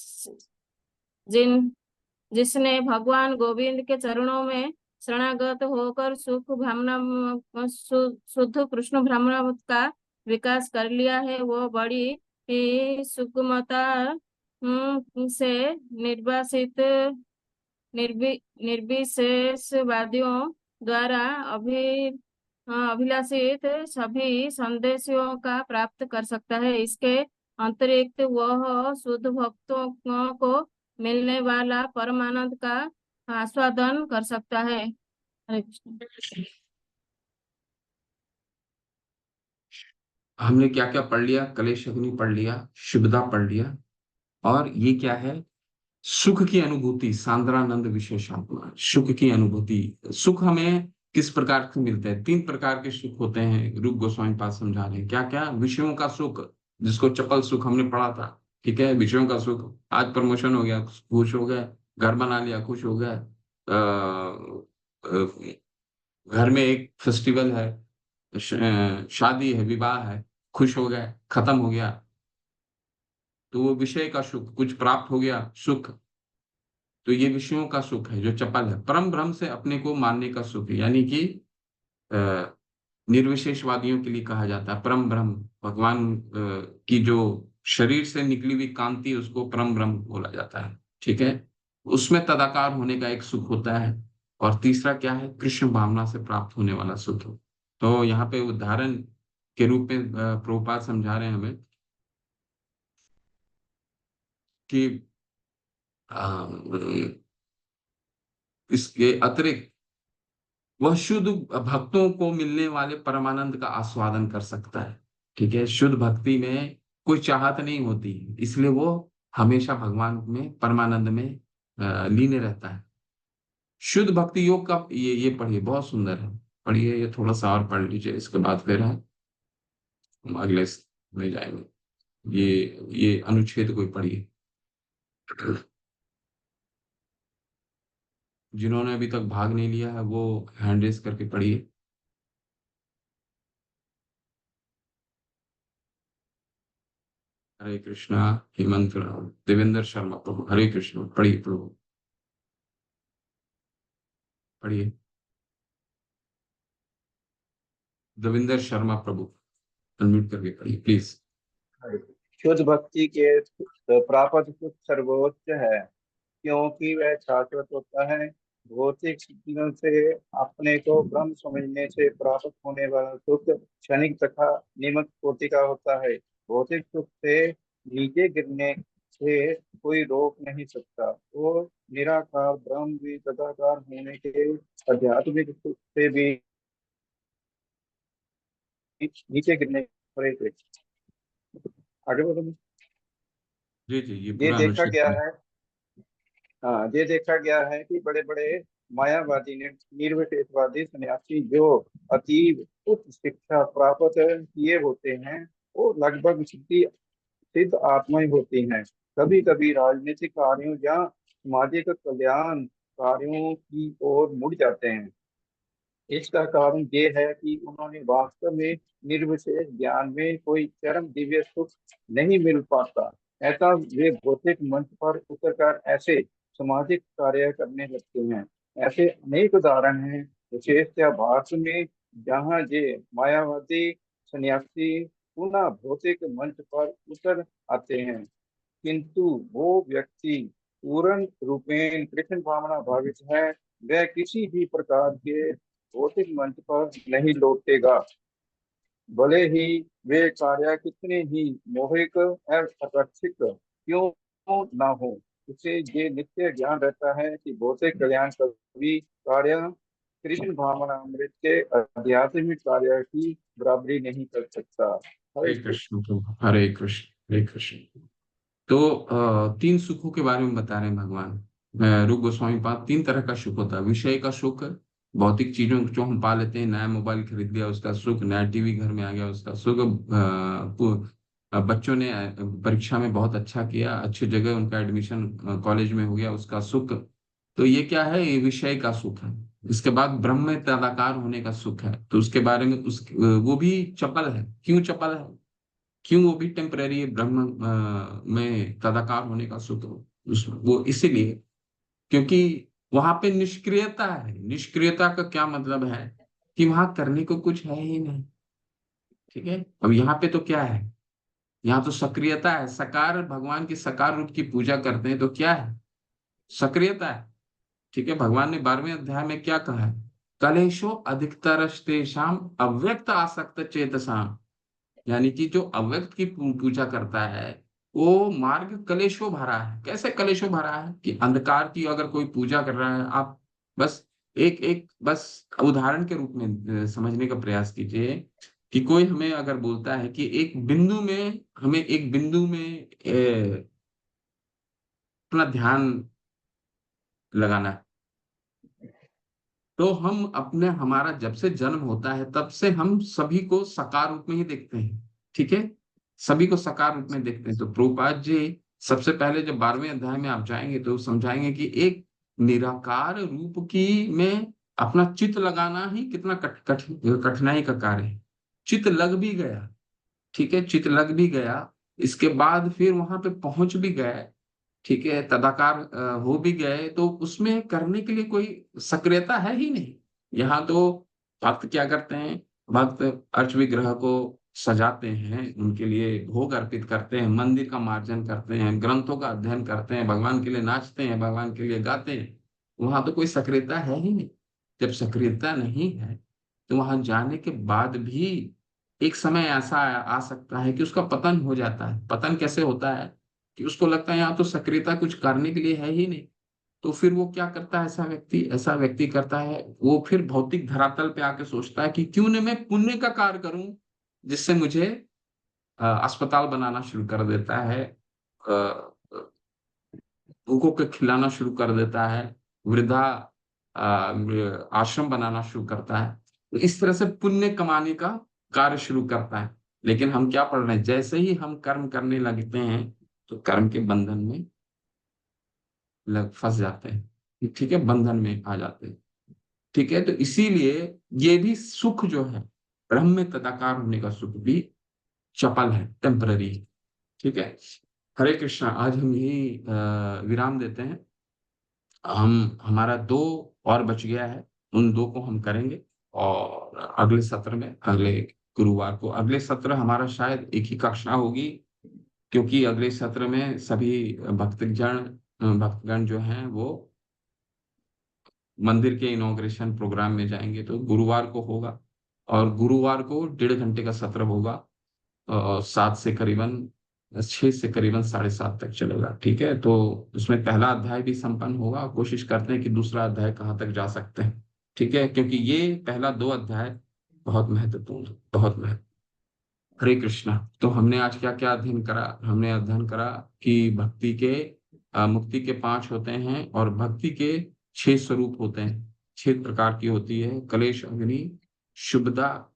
Speaker 10: जिसने भगवान गोविंद के चरणों में शरणागत होकर सुख भावना शुद्ध कृष्ण भावना का विकास कर लिया है, वो बड़ी ही सुगमता से निर्वासित निर्विशेषवादियों द्वारा अभिलाषित सभी संदेशों का प्राप्त कर सकता है। इसके अतिरिक्त वह शुद्ध भक्तों को मिलने वाला परमानंद का आस्वादन कर सकता है। हरे कृष्ण।
Speaker 1: हमने क्या क्या पढ़ लिया? कलेश अग्नि पढ़ लिया, शुभदा पढ़ लिया, और ये क्या है? सुख की अनुभूति, सांद्रानंद विशेषात्मा, सुख की अनुभूति। सुख हमें किस प्रकार से मिलते हैं? 3 प्रकार के सुख होते हैं, रूप गोस्वामी पाद समझा रहे हैं। क्या क्या? विषयों का सुख, जिसको चपल सुख हमने पढ़ा था, ठीक है, विषयों का सुख। आज प्रमोशन हो गया, खुश हो गए, घर बना लिया, खुश हो गए, घर में एक फेस्टिवल है, शादी है, विवाह है, खुश हो गए, खत्म हो गया, तो वो विषय का सुख, कुछ प्राप्त हो गया, सुख। तो ये विषयों का सुख है जो चपल है। परम ब्रह्म से अपने को मानने का सुख है, यानी कि निर्विशेषवादियों के लिए कहा जाता है परम ब्रह्म, भगवान की जो शरीर से निकली हुई कांति, उसको परम ब्रह्म बोला जाता है, ठीक है। उसमें तदाकार होने का एक सुख होता है। और तीसरा क्या है? कृष्ण भावना से प्राप्त होने वाला सुख। तो यहाँ पे उदाहरण के रूप में प्रभुपाद समझा रहे हैं हमें कि इसके अतिरिक्त वह शुद्ध भक्तों को मिलने वाले परमानंद का आस्वादन कर सकता है, ठीक है। शुद्ध भक्ति में कोई चाहत नहीं होती, इसलिए वो हमेशा भगवान में, परमानंद में लीन रहता है। शुद्ध भक्ति योग का ये पढ़िए, बहुत सुंदर है, पढ़िए। ये थोड़ा सा और पढ़ लीजिए, इसके बाद फिर हम अगले में जाएंगे। ये अनुच्छेद कोई पढ़िए, जिन्होंने अभी तक भाग नहीं लिया है वो हैंड रेस करके पढ़िए। हरे कृष्णा। हेमंत राव, देवेंद्र शर्मा प्रभु, हरे कृष्ण, पढ़िए प्रभु, पढ़िए। देवेंद्र शर्मा प्रभु, अनम्यूट करके पढ़िए प्लीज।
Speaker 11: शुद्ध भक्ति के प्राप्त सुख सर्वोच्च है, क्योंकि वह शाश्वत होता है। भौतिक सिद्धियों से अपने को ब्रह्म समझने से प्राप्त होने वाला सुख क्षणिक तथा निमित्त कोटि का होता है। भौतिक सुख से नीचे गिरने से कोई रोक नहीं सकता। वो निराकार ब्रह्म भी तदाकार होने के आध्यात्मिक सुख से भी नीचे गिरने पर आगे बढ़ो।
Speaker 1: जी जी, ये
Speaker 11: ये
Speaker 1: पूरा
Speaker 11: देखा
Speaker 1: अनुच्छेद
Speaker 11: गया
Speaker 1: पढ़िए।
Speaker 11: है, हाँ, ये देखा गया है कि बड़े बड़े मायावादी निर्विशेषवादी सन्यासी जो अतीब उच्च शिक्षा प्राप्त किए होते हैं, वो लगभग सिद्ध आत्माएं होती हैं। कभी कभी राजनीतिक कार्यों या सामाजिक कल्याण कार्यों की ओर मुड़ जाते हैं। इसका कारण ये है कि उन्होंने वास्तव में निर्विशेष ज्ञान में कोई चरम दिव्य सुख नहीं मिल पाता। ऐसा वे भौतिक मंच पर उतरकर ऐसे सामाजिक कार्य करने लगते हैं। ऐसे अनेक उदाहरण हैं, विशेषतः भारत में, जहाँ ये मायावादी सन्यासी पुनः भौतिक मंच पर उतर आते हैं, किंतु वो व्यक्ति पूर्ण रूपेण कृष्ण भावना भावित है, वह किसी भी प्रकार के भौतिक मंच पर नहीं लौटेगा, भले ही वे कार्य कितने ही मोहिक और आकर्षक क्यों ना हो। उसे ये नित्य ज्ञान रहता है कि भौतिक कल्याण कभी कार्य कृष्ण भावना अमृत के आध्यात्मिक कार्य की बराबरी नहीं कर सकता।
Speaker 1: हरे कृष्ण प्रभु, हरे कृष्ण, हरे कृष्ण। तो 3 सुखों के बारे में बता रहे हैं भगवान। रूप गोस्वामी पाद, 3 तरह का सुख होता है। विषय का सुख, भौतिक चीजों जो हम पा लेते हैं, नया मोबाइल खरीद लिया उसका सुख, नया टीवी घर में आ गया उसका सुख, बच्चों ने परीक्षा में बहुत अच्छा किया, अच्छी जगह उनका एडमिशन कॉलेज में हो गया, उसका सुख। तो ये क्या है? ये विषय का सुख है। इसके बाद ब्रह्म में तदाकार होने का सुख है, तो उसके बारे में वो भी चपल है। क्यों चपल है? क्यों वो भी टेम्पररी ब्रह्म में तदाकार होने का सुख वो इसीलिए क्योंकि वहां पे निष्क्रियता है। निष्क्रियता का क्या मतलब है कि वहां करने को कुछ है ही नहीं। ठीक है, अब यहाँ पे तो क्या है, यहाँ तो सक्रियता है। सकार भगवान की सकार रूप की पूजा करते हैं तो क्या है, सक्रियता है। ठीक है, भगवान ने 12वें अध्याय में क्या कहा है, कलेशो अधिकतरस्तेषाम अव्यक्त आसक्त चेतसाम, यानी कि जो अव्यक्त की पूजा करता है वो मार्ग कलेशों भरा है। कैसे कलेशों भरा है कि अंधकार की अगर कोई पूजा कर रहा है, आप बस एक एक बस उदाहरण के रूप में समझने का प्रयास कीजिए कि कोई हमें अगर बोलता है कि एक बिंदु में, हमें एक बिंदु में अपना ध्यान लगाना है, तो हम अपने, हमारा जब से जन्म होता है तब से हम सभी को साकार रूप में ही देखते हैं। ठीक है, सभी को साकार रूप में देखते हैं। तो प्रभुपाद जी सबसे पहले जब 12वें अध्याय में आप जाएंगे तो समझाएंगे कि एक निराकार रूप की में अपना चित्त लगाना ही कितना कठिनाई का कार्य है। चित्त लग भी गया, ठीक है, चित्त लग भी गया, इसके बाद फिर वहां पे पहुंच भी गए, ठीक है, तदाकार हो भी गए, तो उसमें करने के लिए कोई सक्रियता है ही नहीं। यहाँ तो भक्त क्या करते हैं, भक्त अर्च विग्रह को सजाते हैं, उनके लिए भोग अर्पित करते हैं, मंदिर का मार्जन करते हैं, ग्रंथों का अध्ययन करते हैं, भगवान के लिए नाचते हैं, भगवान के लिए गाते हैं। वहां तो कोई सक्रियता है ही नहीं। जब सक्रियता नहीं है तो वहां जाने के बाद भी एक समय ऐसा आ सकता है कि उसका पतन हो जाता है। पतन कैसे होता है कि उसको लगता है यहाँ तो सक्रियता कुछ करने के लिए है ही नहीं। तो फिर वो क्या करता है, ऐसा व्यक्ति करता है, वो फिर भौतिक धरातल पे आके सोचता है कि क्यों न मैं पुण्य का कार्य करूं, जिससे मुझे अस्पताल बनाना शुरू कर देता है, भूखों को खिलाना शुरू कर देता है, वृद्धा आश्रम बनाना शुरू करता है। तो इस तरह से पुण्य कमाने का कार्य शुरू करता है। लेकिन हम क्या पढ़ रहे हैं, जैसे ही हम कर्म करने लगते हैं तो कर्म के बंधन में फंस जाते हैं। ठीक है, बंधन में आ जाते हैं। ठीक है, तो इसीलिए ये भी सुख जो है, ब्रह्म में तदाकार होने का सुख भी चपल है, टेम्पररी। ठीक है, हरे कृष्णा। आज हम यही विराम देते हैं। हमारा 2 और बच गया है, उन 2 को हम करेंगे। और अगले सत्र में, अगले गुरुवार को, अगले सत्र हमारा शायद एक ही कक्षा होगी, क्योंकि अगले सत्र में सभी भक्तगण जो हैं वो मंदिर के इनॉग्रेशन प्रोग्राम में जाएंगे, तो गुरुवार को होगा। और गुरुवार को 1.5 घंटे का सत्र होगा, 7 से करीबन 6 से करीबन 7:30 तक चलेगा। ठीक है, तो उसमें पहला अध्याय भी संपन्न होगा। कोशिश करते हैं कि दूसरा अध्याय कहाँ तक जा सकते हैं। ठीक है, क्योंकि ये पहला 2 अध्याय बहुत महत्वपूर्ण, बहुत महत्वपूर्ण। हरे कृष्णा। तो हमने आज क्या क्या अध्ययन करा, हमने अध्ययन करा कि भक्ति के मुक्ति के 5 होते हैं, और भक्ति के 6 स्वरूप होते हैं, 6 प्रकार की होती है। कलेश अग्नि, शुभदा,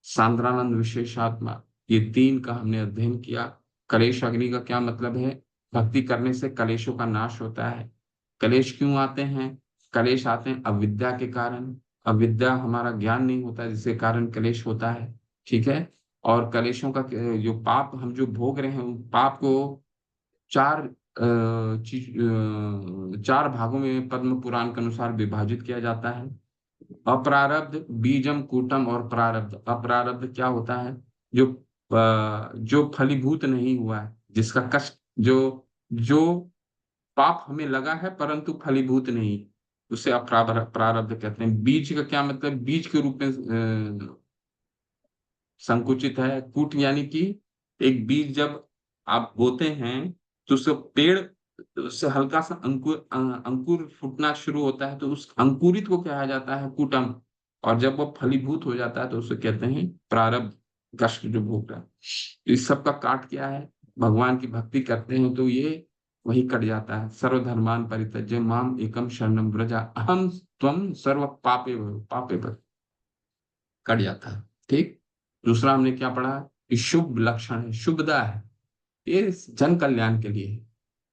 Speaker 1: सांद्रानंद, विशेषात्मा, ये 3 का हमने अध्ययन किया। कलेश अग्नि का क्या मतलब है, भक्ति करने से कलेशों का नाश होता है। कलेश क्यों आते हैं, कलेश आते हैं अविद्या के कारण। अविद्या हमारा ज्ञान नहीं होता, जिसके कारण कलेश होता है। ठीक है, और कलेशों का जो पाप हम जो भोग रहे हैं, उन पाप को 4 भागों में पद्म पुराण के अनुसार विभाजित किया जाता है। अप्रारब्ध, बीजम, कूटम और प्रारब्ध। अप्रारब्ध क्या होता है, जो फलीभूत नहीं हुआ है, जिसका कष्ट, जो जो पाप हमें लगा है परंतु फलीभूत नहीं, उसे प्रारब्ध कहते हैं। बीज का क्या मतलब, बीज के रूप में संकुचित है। कूट यानी कि एक बीज जब आप बोते हैं तो उसका पेड़, उससे हल्का सा अंकुर फूटना शुरू होता है, तो उस अंकुरित को कहा जाता है कूटम। और जब वो फलीभूत हो जाता है तो उसे कहते हैं प्रारब्ध, कष्ट जो भोग रहा है। तो इस सब का काट क्या है, भगवान की भक्ति करते हैं तो ये वही कट जाता है। सर्वधर्मान परित्यज्य माम एकम शरणम व्रजा अहम त्वम सर्व पापे भव, कट जाता है। ठीक, दूसरा हमने क्या पढ़ा कि शुभ लक्षण है, शुभदा है, ये जन कल्याण के लिए है।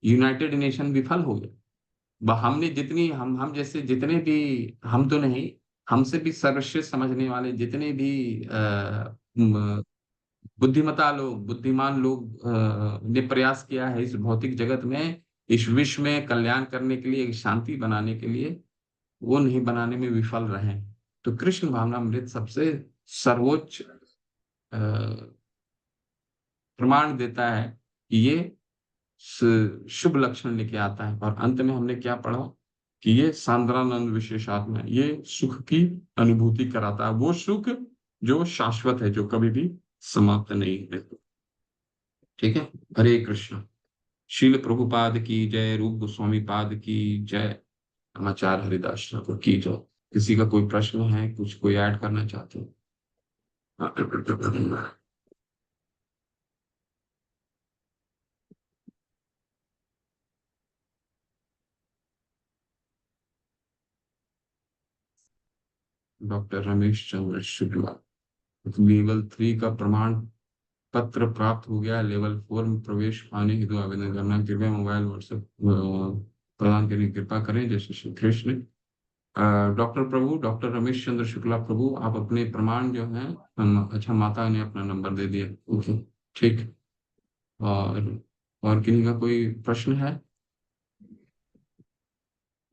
Speaker 1: यूनाइटेड नेशन विफल हो गया। हमने जितनी, हम जैसे जितने भी, हम तो नहीं, हमसे भी सर्वश्रेष्ठ समझने वाले जितने भी बुद्धिमान लोग ने प्रयास किया है इस भौतिक जगत में इस विश्व में कल्याण करने के लिए, एक शांति बनाने के लिए, वो नहीं बनाने में विफल रहे। तो कृष्ण भावनामृत सबसे सर्वोच्च प्रमाण देता है कि ये शुभ लक्षण लेके आता है। और अंत में हमने क्या पढ़ा कि ये सांद्रानंद विशेषात्मा है, ये सुख की अनुभूति कराता है, वो सुख जो शाश्वत है, जो कभी भी समाप्त नहीं है। ठीक है। हरे कृष्ण। शील प्रभुपाद की जय, रूप गोस्वामी पाद की जय, आचार्य हरिदास ठाकुर की जय। किसी का कोई प्रश्न है, कुछ कोई ऐड करना चाहते हो? डॉक्टर रमेश चंद्र शुक्ला, लेवल 3 का प्रमाण पत्र प्राप्त हो गया। लेवल 4 में प्रवेश पाने हेतु आवेदन करना। कृपया मोबाइल व्हाट्सएप प्रदान करने की कृपा करें। जैसे श्री कृष्ण। डॉक्टर प्रभु, डॉक्टर रमेश चंद्र शुक्ला प्रभु, आप अपने प्रमाण जो है, अच्छा माता ने अपना नंबर दे दिया। ओके, ठीक। और किन्हीं का कोई प्रश्न है,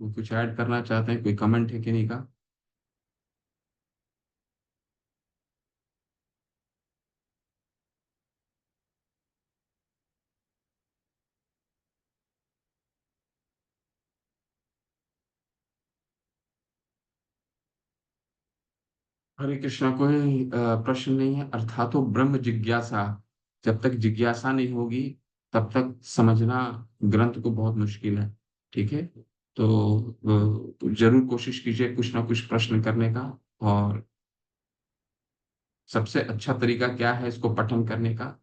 Speaker 1: वो कुछ ऐड करना चाहते हैं, कोई कमेंट है किन्हीं का? हरे कृष्णा, कोई प्रश्न नहीं है। अर्थात ब्रह्म जिज्ञासा, जब तक जिज्ञासा नहीं होगी तब तक समझना ग्रंथ को बहुत मुश्किल है। ठीक है। तो जरूर कोशिश कीजिए कुछ ना कुछ प्रश्न करने का। और सबसे अच्छा तरीका क्या है इसको पठन करने का?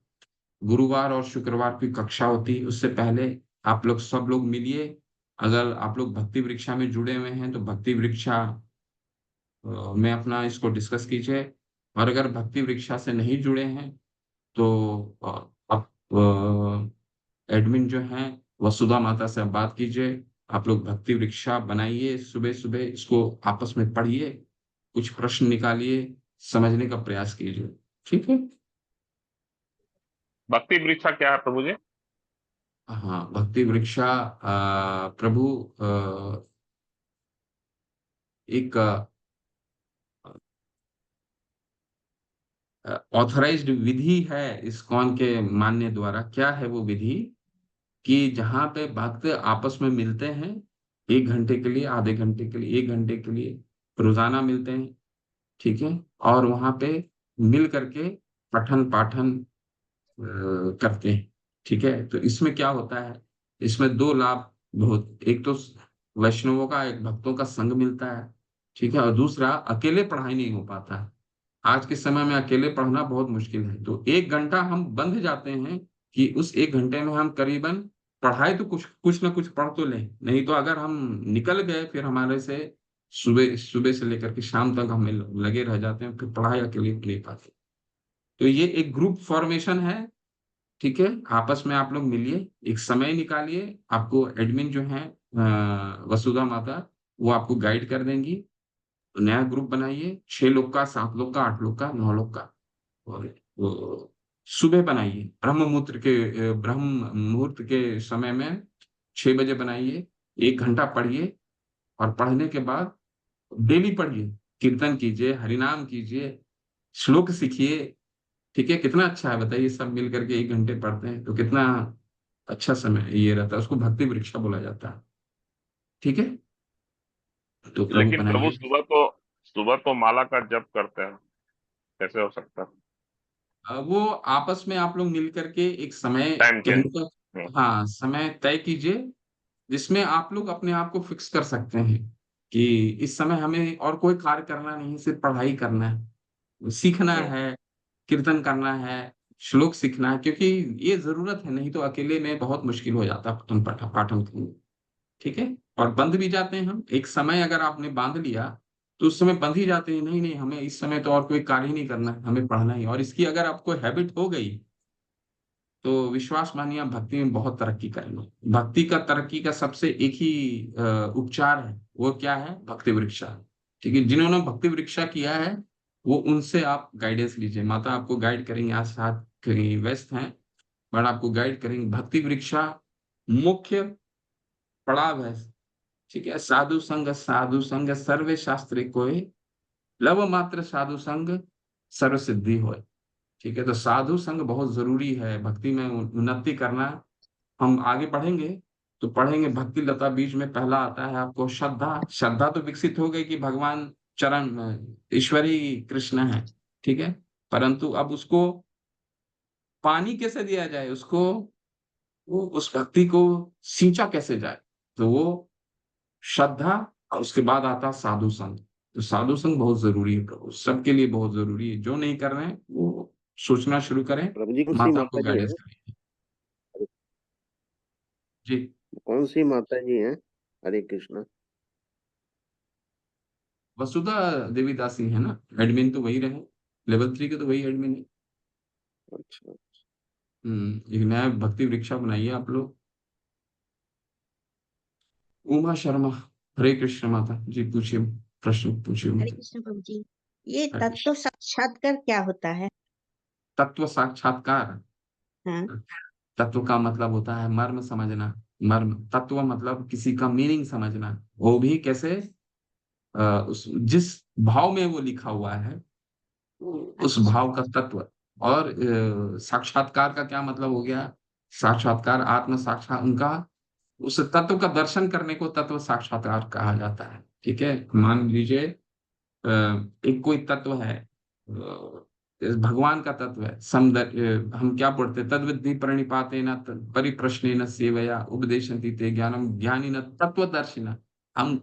Speaker 1: गुरुवार और शुक्रवार की कक्षा होती है, उससे पहले आप लोग सब लोग मिलिए। अगर आप लोग भक्ति वृक्षा में जुड़े हुए हैं तो भक्ति वृक्षा में अपना इसको डिस्कस कीजिए। और अगर भक्ति वृक्षा से नहीं जुड़े हैं तो आप एडमिन जो हैं वसुधा माता से आप बात कीजिए। आप लोग भक्ति वृक्षा बनाइए, सुबह सुबह इसको आपस में पढ़िए, कुछ प्रश्न निकालिए, समझने का प्रयास कीजिए। ठीक है।
Speaker 4: भक्ति वृक्षा क्या है प्रभु जी?
Speaker 1: हाँ, भक्ति वृक्षा प्रभु एक ऑथराइज्ड विधि है इस्कॉन के मान्य द्वारा। क्या है वो विधि? कि जहाँ पे भक्त आपस में मिलते हैं 1 घंटे के लिए, आधे घंटे के लिए, 1 घंटे के लिए रोजाना मिलते हैं। ठीक है। और वहां पे मिल करके पठन पाठन करते हैं। ठीक है। तो इसमें क्या होता है, इसमें 2 लाभ बहुत, एक तो वैष्णवों का, एक भक्तों का संग मिलता है। ठीक है। और दूसरा, अकेले पढ़ाई नहीं हो पाता है। आज के समय में अकेले पढ़ना बहुत मुश्किल है। तो 1 घंटा हम बंध जाते हैं कि उस 1 घंटे में हम करीबन पढ़ाई तो कुछ कुछ ना कुछ पढ़ तो लें। नहीं तो अगर हम निकल गए फिर हमारे से सुबह सुबह से लेकर के शाम तक हमें लगे रह जाते हैं, फिर पढ़ाई अकेले नहीं पाते। तो ये एक ग्रुप फॉर्मेशन है। ठीक है। आपस में आप लोग मिलिए, एक समय निकालिए। आपको एडमिन जो है वसुधा माता, वो आपको गाइड कर देंगी। तो नया ग्रुप बनाइए, 6 लोग का, 7 लोग का, 8 लोग का, 9 लोग का। और सुबह बनाइए, ब्रह्म मुहूर्त के समय में 6 बजे बनाइए। 1 घंटा पढ़िए। और पढ़ने के बाद डेली पढ़िए, कीर्तन कीजिए, हरिनाम कीजिए, श्लोक सीखिए। ठीक है। कितना अच्छा है बताइए, सब मिल करके 1 घंटे पढ़ते हैं तो कितना अच्छा समय ये रहता है। उसको भक्ति वृक्षा बोला जाता है। ठीक है। तो प्रभु
Speaker 4: लेकिन प्रभु
Speaker 1: बनाइए।
Speaker 4: सुबह तो माला का जप करते हैं, कैसे हो सकता है?
Speaker 1: वो आपस में आप लोग मिल करके एक समय
Speaker 4: टाइम
Speaker 1: कहीं
Speaker 4: चेंज।
Speaker 1: पर, हाँ, समय तय कीजिए जिसमें आप लोग अपने आप को फिक्स कर सकते हैं कि इस समय हमें और कोई कार्य करना नहीं, सिर्फ पढ़ाई करना है, सीखना है, कीर्तन करना है, श्लोक सीखना है। क्योंकि ये जरूरत है, नहीं तो अकेले में बहुत मुश्किल हो जाता है पठन पाठन करना। ठीक है। और बंद भी जाते हैं हम, एक समय अगर आपने बांध लिया तो उस समय बंद ही जाते हैं। नहीं नहीं, हमें इस समय तो और कोई कार्य ही नहीं करना है, हमें पढ़ना ही। और इसकी अगर आपको हैबिट हो गई तो विश्वास मानिए आप भक्ति में बहुत तरक्की करेंगे। भक्ति का तरक्की का सबसे एक ही उपचार है, वो क्या है? भक्ति वृक्षा। ठीक है। जिन्होंने भक्ति वृक्षा किया है वो, उनसे आप गाइडेंस लीजिए। माता आपको गाइड करेंगे, आज साथ कहीं व्यस्त हैं, बट आपको गाइड करेंगे। भक्ति वृक्षा मुख्य पड़ाव है। ठीक है, साधु संग सर्वे शास्त्रे कोय, लव मात्र साधु संग सर्व सिद्धि होय। ठीक है, तो साधु संग बहुत जरूरी है भक्ति में उन्नति करना। हम आगे पढ़ेंगे तो पढ़ेंगे भक्ति लता बीज में पहला आता है आपको श्रद्धा। श्रद्धा तो विकसित हो गई कि भगवान चरण ईश्वरी कृष्ण है, ठीक है, परंतु अब उसको पानी कैसे दिया जाए, उसको वो उस भक्ति को सींचा कैसे जाए, तो वो श्रद्धा और उसके बाद आता साधु संग। तो साधु संग बहुत जरूरी है प्रभु, सबके लिए बहुत जरूरी है। जो नहीं कर रहे हैं वो सोचना शुरू करें,
Speaker 12: प्रभु जी कौन सी
Speaker 1: माता को
Speaker 12: माता जी
Speaker 1: गाइडेंस
Speaker 12: हैं?
Speaker 1: करें। जी,
Speaker 12: कौन सी माता जी हैं? हरे कृष्णा।
Speaker 1: वसुधा देवी दासी है ना, एडमिन तो वही रहे, लेवल 3 के तो वही एडमिन है।
Speaker 12: अच्छा,
Speaker 1: एक नया भक्ति वृक्षा बनाइए आप लोग। उमा शर्मा, हरे कृष्ण माता जी, पूछिए, प्रश्न पूछिए
Speaker 3: हरे
Speaker 1: मुझे।
Speaker 3: कृष्ण प्रभु जी, ये
Speaker 1: हरे
Speaker 3: तत्व
Speaker 1: कृष्ण।
Speaker 3: साक्षात्कार क्या होता है?
Speaker 1: तत्व साक्षात्कार,
Speaker 3: हाँ,
Speaker 1: तत्व का मतलब होता है मर्म समझना। मर्म, तत्व मतलब किसी का मीनिंग समझना, वो भी कैसे, उस जिस भाव में वो लिखा हुआ है उस
Speaker 3: अच्छा,
Speaker 1: भाव का तत्व। और साक्षात्कार का क्या मतलब हो गया, साक्षात्कार आत्म साक्षात, उनका उस तत्व का दर्शन करने को तत्व साक्षात्कार कहा जाता है। ठीक है, मान लीजिए एक कोई तत्व है, भगवान का तत्व है, हम क्या पढ़ते हैं, तद्विद्धि प्रणिपातेन परिप्रश्नेन सेवया उपदेशन्ति ते ज्ञानम ज्ञानिन तत्वदर्शिनः। हम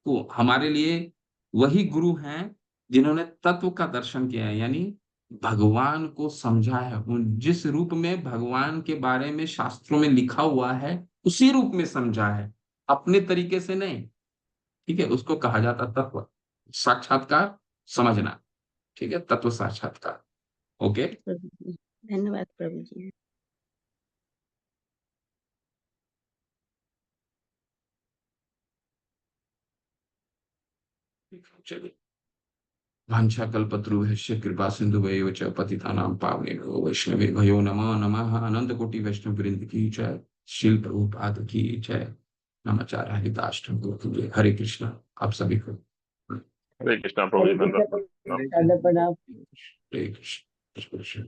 Speaker 1: को हमारे लिए वही गुरु हैं जिन्होंने तत्व का दर्शन किया है, यानी भगवान को समझा है। उन जिस रूप में भगवान के बारे में शास्त्रों में लिखा हुआ है उसी रूप में समझा है, अपने तरीके से नहीं। ठीक है, उसको कहा जाता तत्व साक्षात्कार, समझना। ठीक है, तत्व साक्षात्कार। ओके,
Speaker 3: प्रभु जी, धन्यवाद प्रभु जी।
Speaker 1: चलिए। वाञ्छाकल्पतरुभ्यश्च कृपा सिन्धुभ्यैव च पतितानां पावनेभ्यो वैष्णवेभ्यो नमो नमः। अनंत कोटि वैष्णव वृंद की जय, श्रील प्रभुपाद की जय, नमाचार्य हरिदाष्टम गुरु। हरे कृष्णा आप सभी को।
Speaker 4: हरे कृष्णा प्रभु जी,
Speaker 3: हरे कृष्ण
Speaker 4: दंडवत
Speaker 3: प्रभु जी,
Speaker 4: प्रणाम।
Speaker 3: दादा प्रणाम।
Speaker 1: हरे कृष्ण।